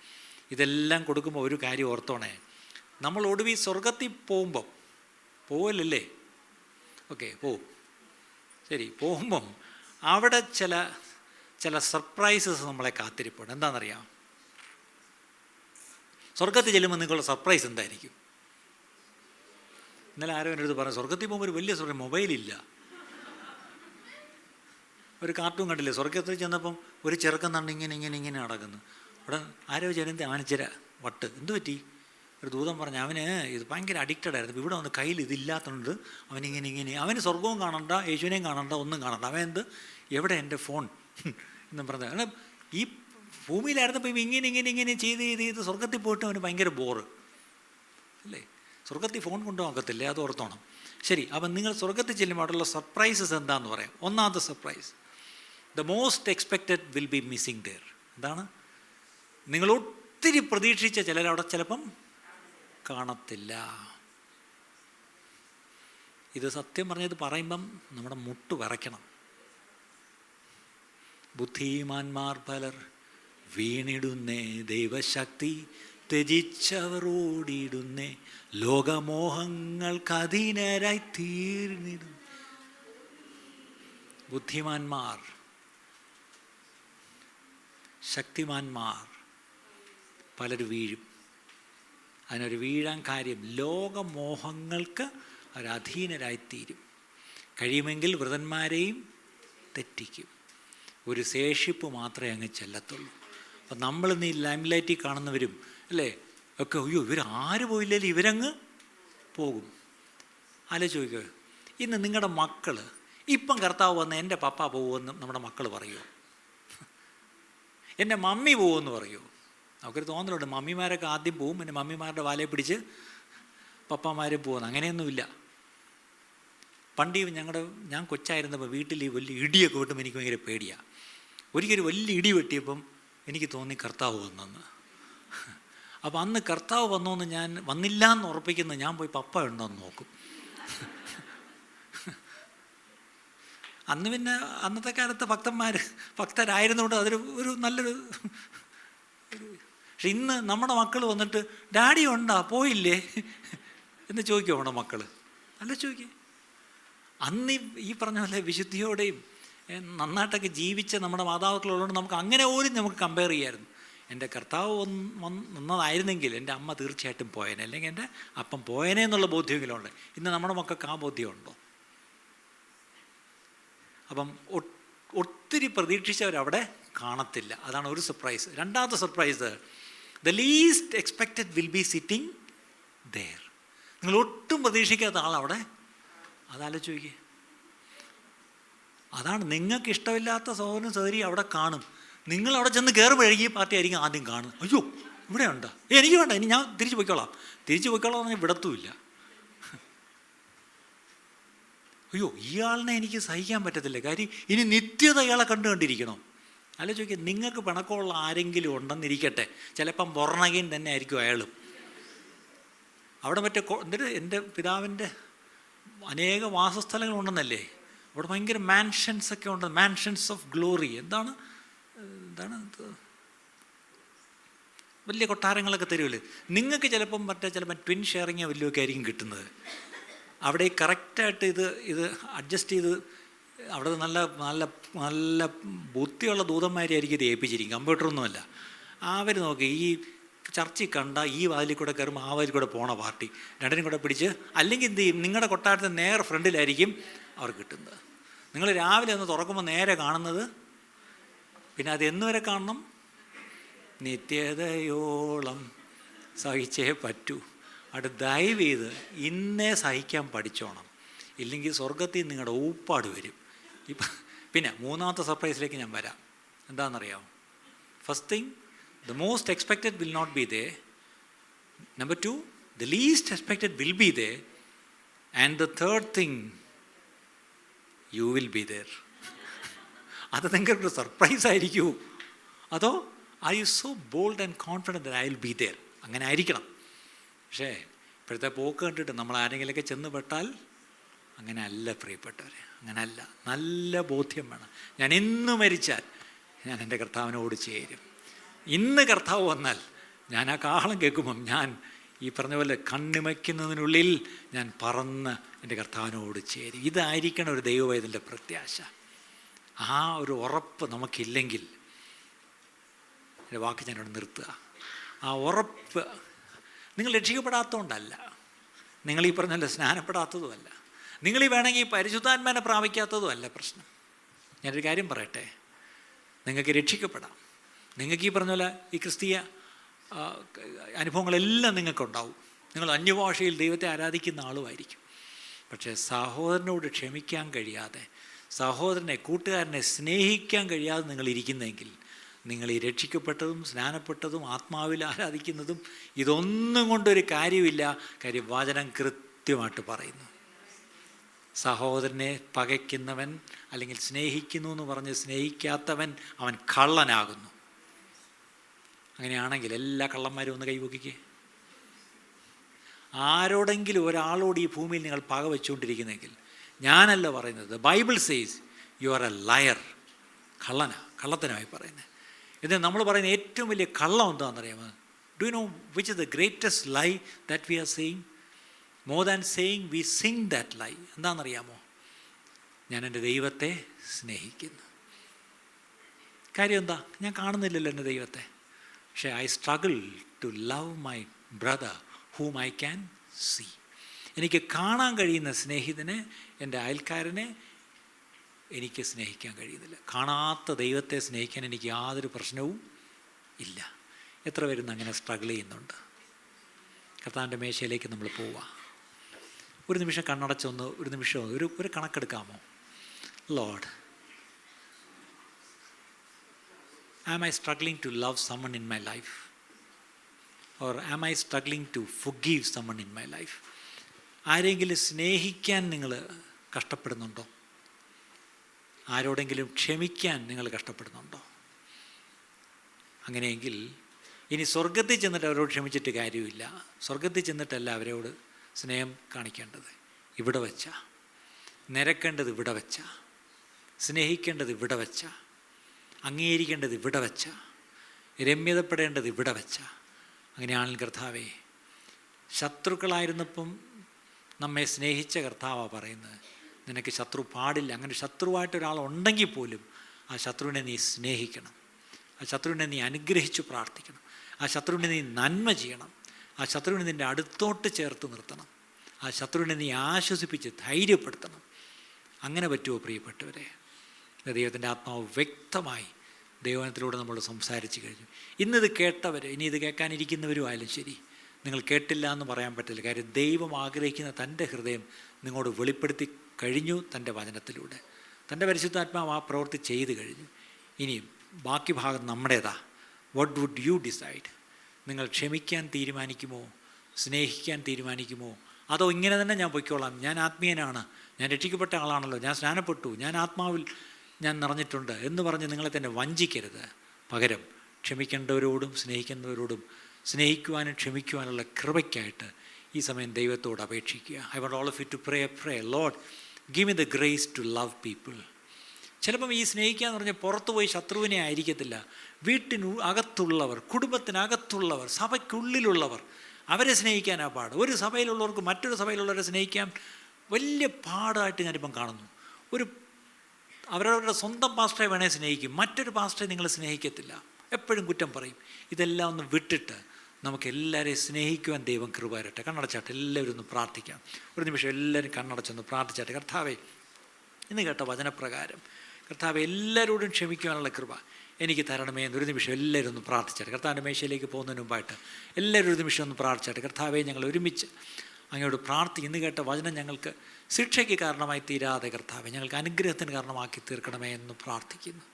ഇതെല്ലാം കൊടുക്കുമ്പോൾ ഒരു കാര്യം ഓർത്തോണേ, നമ്മൾ ഒടുവിൽ സ്വർഗത്തിൽ പോകുമ്പം പോവല്ലേ? ഓക്കെ, പോവും. ശരി, പോകുമ്പം അവിടെ ചില സർപ്രൈസസ് നമ്മളെ കാത്തിരിപ്പുണ്ട്. എന്താണെന്നറിയാം? സ്വർഗത്തിൽ ചെല്ലുമ്പോൾ നിങ്ങളുടെ സർപ്രൈസ് എന്തായിരിക്കും? ഇന്നലെ ആരോ എൻ്റെ അടുത്ത് പറഞ്ഞു, സ്വർഗത്തിൽ പോകുമ്പോൾ ഒരു വലിയ മൊബൈലില്ല. ഒരു കാർട്ടൂൺ കണ്ടില്ലേ? സ്വർഗത്തിൽ ചെന്നപ്പം ഒരു ചെറുക്കൻ തണ്ട് ഇങ്ങനെ നടക്കുന്നു. അവിടെ ആരോ ജനത്തെ ആനിച്ചിര വട്ട് എന്തു പറ്റി? ഒരു ദൂതം പറഞ്ഞു, അവന് ഇത് ഭയങ്കര അഡിക്റ്റഡ് ആയിരുന്നു. ഇവിടെ വന്ന് കയ്യിൽ ഇതില്ലാത്തതുകൊണ്ട് അവനിങ്ങനെ അവന് സ്വർഗവും കാണണ്ട, യേശുവിനെയും കാണണ്ട, ഒന്നും കാണണ്ട. അവൻ എവിടെ എൻ്റെ ഫോൺ എന്നും പറഞ്ഞു. കാരണം ഈ ഭൂമിയിലായിരുന്നപ്പോൾ ഇങ്ങനെ ചെയ്ത് സ്വർഗത്തിൽ പോയിട്ട് അവന് ഭയങ്കര ബോറ്, അല്ലേ? സ്വർഗത്തിൽ ഫോൺ കൊണ്ടുപോകത്തില്ലേ? അത് ഓർത്തോണം. ശരി, അപ്പം നിങ്ങൾ സ്വർഗത്തിൽ ചെല്ലുമ്പോൾ അവിടെയുള്ള സർപ്രൈസസ് എന്താണെന്ന് പറയാം. ഒന്നാമത്തെ surprise, the most expected will be missing there. എന്താണ്? നിങ്ങൾ ഒത്തിരി പ്രതീക്ഷിച്ച ചിലരവിടെ ചിലപ്പം കാണത്തില്ല. ഇത് സത്യം പറഞ്ഞത് പറയുമ്പം നമ്മുടെ മുട്ട് വിറയ്ക്കണം. ബുദ്ധിമാന്മാർ പലർ വീണിടുന്നേ, ദൈവശക്തി ത്യജിച്ചവർ ഓടിയിടുന്നേ, ലോകമോഹങ്ങൾക്ക് അധീനരായി തീർന്നിടുന്നു. ബുദ്ധിമാന്മാർ, ശക്തിമാന്മാർ പലർ വീഴും. അതിനൊരു വീഴാൻ കാര്യം ലോകമോഹങ്ങൾക്ക് അവരധീനരായിത്തീരും. കഴിയുമെങ്കിൽ വൃതന്മാരെയും തെറ്റിക്കും. ഒരു ശേഷിപ്പ് മാത്രമേ അങ്ങ് ചെല്ലത്തുള്ളൂ. അപ്പം നമ്മളിന്ന് ഈ ലൈംലൈറ്റിൽ കാണുന്നവരും അല്ലേ ഒക്കെ, അയ്യോ ഇവരാര് പോയില്ലെങ്കിൽ ഇവരങ്ങ് പോകും. ആലോചിക്കുക, ഇന്ന് നിങ്ങളുടെ മക്കൾ ഇപ്പം കർത്താവ് വന്ന് എൻ്റെ പപ്പ പോകുമെന്ന് നമ്മുടെ മക്കൾ പറയുമോ? എൻ്റെ മമ്മി പോകുമെന്ന് പറയുമോ? നമുക്കൊരു തോന്നലുണ്ട്, മമ്മിമാരൊക്കെ ആദ്യം പോവും, പിന്നെ മമ്മിമാരുടെ വാലയെ പിടിച്ച് പപ്പമാരും പോകുന്നു. അങ്ങനെയൊന്നുമില്ല. പണ്ട് ഞാൻ കൊച്ചായിരുന്നപ്പോൾ വീട്ടിൽ ഈ വലിയ ഇടിയൊക്കെ വെട്ടുമ്പോൾ എനിക്ക് ഭയങ്കര പേടിയാണ്. ഒരിക്കലും വലിയ ഇടി വെട്ടിയപ്പം എനിക്ക് തോന്നി കർത്താവ് വന്നെന്ന്. അപ്പോൾ അന്ന് കർത്താവ് വന്നോന്ന് ഞാൻ വന്നില്ല എന്ന് ഉറപ്പിക്കുന്നത് ഞാൻ പോയി പപ്പ ഉണ്ടോയെന്ന് നോക്കും. അന്ന് പിന്നെ അന്നത്തെ കാലത്ത് ഭക്തരായിരുന്നുകൊണ്ട് അതൊരു നല്ലൊരു പക്ഷെ ഇന്ന് നമ്മുടെ മക്കൾ വന്നിട്ട് ഡാഡി ഉണ്ടാ പോയില്ലേ എന്ന് ചോദിക്കുമോ നമ്മുടെ മക്കൾ? അല്ല ചോദിക്കുക. അന്ന് ഈ പറഞ്ഞ പോലെ വിശുദ്ധിയോടെയും നന്നായിട്ടൊക്കെ ജീവിച്ച നമ്മുടെ മാതാപിതാക്കളുള്ളതുകൊണ്ട് നമുക്ക് അങ്ങനെ പോലും നമുക്ക് കമ്പയർ ചെയ്യാമായിരുന്നു. എൻ്റെ കർത്താവ് വന്നതായിരുന്നെങ്കിൽ എൻ്റെ അമ്മ തീർച്ചയായിട്ടും പോയേനെ, അല്ലെങ്കിൽ എൻ്റെ അപ്പം പോയേനെ എന്നുള്ള ബോധ്യമെങ്കിലും ഉണ്ട്. ഇന്ന് നമ്മുടെ മക്കൾക്ക് ആ ബോധ്യമുണ്ടോ? അപ്പം ഒത്തിരി പ്രതീക്ഷിച്ചവരവിടെ കാണത്തില്ല. അതാണ് ഒരു സർപ്രൈസ്. രണ്ടാമത്തെ surprise, the least expected will be sitting there. നിങ്ങൾ ഒട്ടും പ്രതീക്ഷിക്കാത്ത ആളവിടെ. അതാലോചിച്ച് നോക്കിയേ. അതാണ് നിങ്ങൾക്ക് ഇഷ്ടമില്ലാത്ത സഹോദരനും സഹോദരി അവിടെ കാണും. നിങ്ങൾ അവിടെ ചെന്ന് കയറുമ്പോഴേക്കും ഈ പാർട്ടി ആയിരിക്കും ആദ്യം കാണുന്നത്. അയ്യോ ഇവിടെ ഉണ്ടോ, എനിക്ക് വേണ്ട, ഇനി ഞാൻ തിരിച്ചു പോയിക്കോളാം എന്ന് പറഞ്ഞാൽ വിടത്തുമില്ല. അയ്യോ ഇയാളിനെ എനിക്ക് സഹിക്കാൻ പറ്റത്തില്ല, കാര്യം ഇനി നിത്യത ഇയാളെ കണ്ടിരിക്കണം. അല്ല ചോദിക്കുക, നിങ്ങൾക്ക് പിണക്കമുള്ള ആരെങ്കിലും ഉണ്ടെന്നിരിക്കട്ടെ, ചിലപ്പം ബൊർണഗീൻ തന്നെ ആയിരിക്കും അയാളും. അവിടെ എന്നിട്ട് എൻ്റെ പിതാവിൻ്റെ അനേക വാസസ്ഥലങ്ങളുണ്ടെന്നല്ലേ, അവിടെ ഭയങ്കര മാൻഷൻസൊക്കെ ഉണ്ട്, മാൻഷൻസ് ഓഫ് ഗ്ലോറി. എന്താണ് വലിയ കൊട്ടാരങ്ങളൊക്കെ തരുമല്ലേ. നിങ്ങൾക്ക് ചിലപ്പം ട്വിൻ ഷെയറിങ്ങോ വല്ലതുമൊക്കെ ആയിരിക്കും കിട്ടുന്നത്. അവിടെ കറക്റ്റായിട്ട് ഇത് അഡ്ജസ്റ്റ് ചെയ്ത് അവിടെ നല്ല നല്ല നല്ല ബുദ്ധിയുള്ള ദൂതന്മാരെയായിരിക്കും ഇത് ഏൽപ്പിച്ചിരിക്കും, കമ്പ്യൂട്ടറൊന്നുമല്ല. അവർ നോക്കി ഈ ചർച്ചിൽ കണ്ട ഈ വാതിലിൽ കൂടെ കയറുമ്പോൾ ആ വാതിൽ കൂടെ പോണ പാർട്ടി രണ്ടിനും കൂടെ പിടിച്ച്, അല്ലെങ്കിൽ എന്ത് ചെയ്യും, നിങ്ങളുടെ കൊട്ടാരത്തിന് നേരെ ഫ്രണ്ടിലായിരിക്കും അവർ കിട്ടുന്നത്. നിങ്ങൾ രാവിലെ ഒന്ന് തുറക്കുമ്പോൾ നേരെ കാണുന്നത്, പിന്നെ അത് എന്നുവരെ കാണണം, നിത്യതയോളം സഹിച്ചേ പറ്റൂ. അവിടെ ദയവ് ചെയ്ത് ഇന്നേ സഹിക്കാൻ പഠിച്ചോണം, ഇല്ലെങ്കിൽ സ്വർഗത്തിൽ നിങ്ങളുടെ ഊപ്പാട് വരും. പിന്നെ മൂന്നാമത്തെ സർപ്രൈസിലേക്ക് ഞാൻ വരാം. എന്താണെന്നറിയാമോ? First thing, the most expected will not be there. Number 2, the least expected will be there. And the third thing, you will be there. അത് നിങ്ങൾക്കൊരു സർപ്രൈസ് ആയിരിക്കൂ. അതോ are you so bold and confident that I will be there? അങ്ങനെ ആയിരിക്കണം. പക്ഷേ ഇപ്പോഴത്തെ പോക്ക് കണ്ടിട്ട് നമ്മൾ ആരെങ്കിലുമൊക്കെ ചെന്ന് പെട്ടാൽ അങ്ങനെ അല്ല പ്രിയപ്പെട്ടവരെ, അങ്ങനെ അല്ല. നല്ല ബോധ്യം വേണം. ഞാൻ ഇന്ന് മരിച്ചാൽ ഞാൻ എൻ്റെ കർത്താവിനോട് ചേരും. ഇന്ന് കർത്താവ് വന്നാൽ ഞാൻ ആ കാഹളം കേൾക്കുമ്പം ഞാൻ ഈ പറഞ്ഞ പോലെ കണ്ണിമയ്ക്കുന്നതിനുള്ളിൽ ഞാൻ പറന്ന് എൻ്റെ കർത്താവിനോട് ചേരും. ഇതായിരിക്കണം ഒരു ദൈവവേദൻ്റെ പ്രത്യാശ. ആ ഒരു ഉറപ്പ് നമുക്കില്ലെങ്കിൽ, എൻ്റെ വാക്ക് ഞാനോട് നിർത്തുക, ആ ഉറപ്പ് നിങ്ങൾ രക്ഷിക്കപ്പെടാത്തതുകൊണ്ടല്ല, നിങ്ങൾ ഈ പറഞ്ഞ സ്നാനപ്പെടാത്തതുമല്ല, നിങ്ങൾ ഈ വേണമെങ്കിൽ പരിശുദ്ധാത്മാനെ പ്രാപിക്കാത്തതുമല്ല പ്രശ്നം. ഞാനൊരു കാര്യം പറയട്ടെ, നിങ്ങൾക്ക് രക്ഷിക്കപ്പെടാം. നിങ്ങൾക്ക് ഈ പറഞ്ഞ പോലെ ഈ ക്രിസ്തീയ അനുഭവങ്ങളെല്ലാം നിങ്ങൾക്കുണ്ടാവും. നിങ്ങൾ അന്യഭാഷയിൽ ദൈവത്തെ ആരാധിക്കുന്ന ആളുമായിരിക്കും. പക്ഷേ സഹോദരനോട് ക്ഷമിക്കാൻ കഴിയാതെ, സഹോദരനെ കൂട്ടുകാരനെ സ്നേഹിക്കാൻ കഴിയാതെ നിങ്ങൾ ഇരിക്കുന്നെങ്കിൽ, നിങ്ങൾ ഈ രക്ഷിക്കപ്പെട്ടതും സ്നാനപ്പെട്ടതും ആത്മാവിൽ ആരാധിക്കുന്നതും ഇതൊന്നും കൊണ്ടൊരു കാര്യമില്ല. കാര്യം വചനം കൃത്യമായിട്ട് പറയുന്നു, സഹോദരനെ പകയ്ക്കുന്നവൻ അല്ലെങ്കിൽ സ്നേഹിക്കുന്നു എന്ന് പറഞ്ഞ് സ്നേഹിക്കാത്തവൻ അവൻ കള്ളനാകുന്നു. അങ്ങനെയാണെങ്കിൽ എല്ലാ കള്ളന്മാരും ഒന്ന് കൈപൊക്കിക്കേ. ആരോടെങ്കിലും ഒരാളോട് ഈ ഭൂമിയിൽ നിങ്ങൾ പക വെച്ചുകൊണ്ടിരിക്കുന്നെങ്കിൽ, ഞാനല്ല പറയുന്നത്, Bible says you are a liar. കള്ളത്തനമായി പറയുന്നത്. ഇത് നമ്മൾ പറയുന്ന ഏറ്റവും വലിയ കള്ളം എന്താണെന്നറിയാമോ? Do you know which is the greatest lie that we are saying? More than saying we sing that lie. എന്താണെന്നറിയാമോ? ഞാൻ എൻ്റെ ദൈവത്തെ സ്നേഹിക്കുന്നു. കാര്യം എന്താ? ഞാൻ കാണുന്നില്ലല്ലോ എൻ്റെ ദൈവത്തെ. പക്ഷേ I struggle to love my brother whom I can see. എനിക്ക് കാണാൻ കഴിയുന്ന സ്നേഹിതനെ, എൻ്റെ അയൽക്കാരനെ എനിക്ക് സ്നേഹിക്കാൻ കഴിയുന്നില്ല. കാണാത്ത ദൈവത്തെ സ്നേഹിക്കാൻ എനിക്ക് യാതൊരു പ്രശ്നവും ഇല്ല. എത്ര പേരുന്ന് അങ്ങനെ സ്ട്രഗിൾ ചെയ്യുന്നുണ്ട്? കർത്താവിൻ്റെ മേശയിലേക്ക് നമ്മൾ പോവാം. ഒരു നിമിഷം കണ്ണടച്ചൊന്ന് ഒരു നിമിഷം ഒരു കണക്കെടുക്കാമോ? Lord, am I struggling to love someone in my life? Or am I struggling to forgive someone in my life? ആരെങ്കിലും സ്നേഹിക്കാൻ നിങ്ങൾ കഷ്ടപ്പെടുന്നുണ്ടോ? ആരോടെങ്കിലും ക്ഷമിക്കാൻ നിങ്ങൾ കഷ്ടപ്പെടുന്നുണ്ടോ? അങ്ങനെയെങ്കിൽ ഇനി സ്വർഗത്തിൽ ചെന്നിട്ട് അവരോട് ക്ഷമിച്ചിട്ട് കാര്യമില്ല. സ്വർഗത്തിൽ ചെന്നിട്ടല്ല അവരോട് സ്നേഹം കാണിക്കേണ്ടത്, ഇവിടെ വച്ച, നിരക്കേണ്ടത് ഇവിടെ വച്ച, സ്നേഹിക്കേണ്ടത് ഇവിടെ വച്ച, അംഗീകരിക്കേണ്ടത് ഇവിടെ വച്ച, രമ്യതപ്പെടേണ്ടത് ഇവിടെ വച്ച. അങ്ങനെയാണെങ്കിൽ കർത്താവേ, ശത്രുക്കളായിരുന്നപ്പം നമ്മെ സ്നേഹിച്ച കർത്താവാണ് പറയുന്നത്, നിനക്ക് ശത്രു പാടില്ല. അങ്ങനെ ശത്രുവായിട്ട് ഒരാളുണ്ടെങ്കിൽ പോലും ആ ശത്രുവിനെ നീ സ്നേഹിക്കണം. ആ ശത്രുവിനെ നീ അനുഗ്രഹിച്ച് പ്രാർത്ഥിക്കണം. ആ ശത്രുവിനെ നീ നന്മ ചെയ്യണം. ആ ശത്രുവിനെ നിൻ്റെ അടുത്തോട്ട് ചേർത്ത് നിർത്തണം. ആ ശത്രുവിനെ നീ ആശ്വസിപ്പിച്ച് ധൈര്യപ്പെടുത്തണം. അങ്ങനെ പറ്റുമോ പ്രിയപ്പെട്ടവരെ? ദൈവത്തിൻ്റെ ആത്മാവ് വ്യക്തമായി ദൈവത്തിലൂടെ നമ്മൾ സംസാരിച്ച് കഴിഞ്ഞു. ഇന്നിത് കേട്ടവർ, ഇനി ഇത് കേൾക്കാനിരിക്കുന്നവരും ആയാലും ശരി, നിങ്ങൾ കേട്ടില്ല എന്ന് പറയാൻ പറ്റില്ല. കാര്യം ദൈവം ആഗ്രഹിക്കുന്ന തൻ്റെ ഹൃദയം നിങ്ങളോട് വെളിപ്പെടുത്തി കഴിഞ്ഞു തൻ്റെ വചനത്തിലൂടെ. തൻ്റെ പരിശുദ്ധാത്മാവ് ആ പ്രവൃത്തി ചെയ്ത് കഴിഞ്ഞു. ഇനി ബാക്കി ഭാഗം നമ്മുടേതാ. What would you decide? നിങ്ങൾ ക്ഷമിക്കാൻ തീരുമാനിക്കുമോ? സ്നേഹിക്കാൻ തീരുമാനിക്കുമോ? അതോ ഇങ്ങനെ തന്നെ ഞാൻ പൊയ്ക്കോളാം, ഞാൻ ആത്മീയനാണ്, ഞാൻ രക്ഷിക്കപ്പെട്ട ആളാണല്ലോ, ഞാൻ സ്നാനപ്പെട്ടു, ഞാൻ ആത്മാവിൽ ഞാൻ നിറഞ്ഞിട്ടുണ്ട് എന്ന് പറഞ്ഞ് നിങ്ങളെ തന്നെ വഞ്ചിക്കരുത്. പകരം ക്ഷമിക്കേണ്ടവരോടും സ്നേഹിക്കുന്നവരോടും സ്നേഹിക്കുവാനും ക്ഷമിക്കുവാനുള്ള കൃപയ്ക്കായിട്ട് ഈ സമയം ദൈവത്തോട് അപേക്ഷിക്കുക. I want all of you to pray Lord give me the grace to love people. ചിലപ്പം ഈ സ്നേഹിക്കുക എന്ന് പറഞ്ഞാൽ പുറത്തു പോയി ശത്രുവിനെ ആയിരിക്കത്തില്ല. അകത്തുള്ളവർ, കുടുംബത്തിനകത്തുള്ളവർ, സഭയ്ക്കുള്ളിലുള്ളവർ, അവരെ സ്നേഹിക്കാനാ പാട്. ഒരു സഭയിലുള്ളവർക്ക് മറ്റൊരു സഭയിലുള്ളവരെ സ്നേഹിക്കാൻ വലിയ പാടായിട്ട് ഞാനിപ്പം കാണുന്നു. അവരവരുടെ സ്വന്തം പാസ്റ്ററെ വേണേൽ സ്നേഹിക്കും, മറ്റൊരു പാസ്റ്ററെ നിങ്ങൾ സ്നേഹിക്കത്തില്ല, എപ്പോഴും കുറ്റം പറയും. ഇതെല്ലാം ഒന്ന് വിട്ടിട്ട് നമുക്ക് എല്ലാവരെയും സ്നേഹിക്കുവാൻ ദൈവം കൃപ തരട്ടെ. കണ്ണടച്ചാട്ടെ, എല്ലാവരും ഒന്ന് പ്രാർത്ഥിക്കാം. ഒരു നിമിഷം എല്ലാവരും കണ്ണടച്ചൊന്ന് പ്രാർത്ഥിച്ചാട്ടെ. കർത്താവേ, ഇന്ന് കേട്ട വചനപ്രകാരം കർത്താവെ എല്ലാവരോടും ക്ഷമിക്കുവാനുള്ള കൃപ എനിക്ക് തരണമേ എന്നൊരു നിമിഷം എല്ലാവരും ഒന്ന് പ്രാർത്ഥിച്ചാട്ടെ. കർത്താവിൻ്റെ മേശയിലേക്ക് പോകുന്നതിന് മുമ്പായിട്ട് എല്ലാവരും ഒരു നിമിഷം ഒന്ന് പ്രാർത്ഥിച്ചാട്ടെ. കർത്താവെ, ഞങ്ങൾ ഒരുമിച്ച് അങ്ങയോട് ഇന്ന് കേട്ട വചനം ഞങ്ങൾക്ക് ശിക്ഷയ്ക്ക് കാരണമായി തീരാതെ കർത്താവെ ഞങ്ങൾക്ക് അനുഗ്രഹത്തിന് കാരണമാക്കി തീർക്കണമേ എന്ന് പ്രാർത്ഥിക്കുന്നു.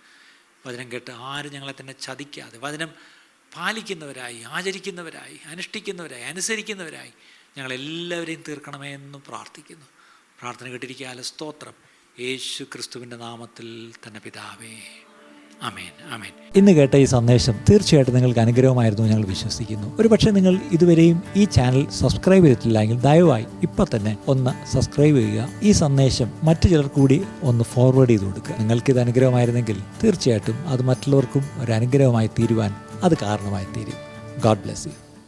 വചനം കേട്ട് ആരും ഞങ്ങളെ തന്നെ ചതിക്കാതെ വചനം പാലിക്കുന്നവരായി, ആചരിക്കുന്നവരായി, അനുഷ്ഠിക്കുന്നവരായി, അനുസരിക്കുന്നവരായി ഞങ്ങളെല്ലാവരെയും തീർക്കണമേ എന്ന് പ്രാർത്ഥിക്കുന്നു. പ്രാർത്ഥന കേട്ടിരിക്കാതെ സ്തോത്രം. യേശു ക്രിസ്തുവിൻ്റെ നാമത്തിൽ തന്നെ പിതാവേ, ആമേൻ, ആമേൻ. ഇന്ന് കേട്ട ഈ സന്ദേശം തീർച്ചയായിട്ടും നിങ്ങൾക്ക് അനുഗ്രഹമായിരുന്നു ഞങ്ങൾ വിശ്വസിക്കുന്നു. ഒരുപക്ഷെ നിങ്ങൾ ഇതുവരെയും ഈ ചാനൽ സബ്സ്ക്രൈബ് ചെയ്തിട്ടില്ലെങ്കിൽ ദയവായി ഇപ്പം തന്നെ ഒന്ന് സബ്സ്ക്രൈബ് ചെയ്യുക. ഈ സന്ദേശം മറ്റു ചിലർ കൂടി ഒന്ന് ഫോർവേഡ് ചെയ്ത് കൊടുക്കുക. നിങ്ങൾക്കിത് അനുഗ്രഹമായിരുന്നെങ്കിൽ തീർച്ചയായിട്ടും അത് മറ്റുള്ളവർക്കും ഒരു അനുഗ്രഹമായി തീരുവാൻ അത് കാരണമായി തീരും. God bless you.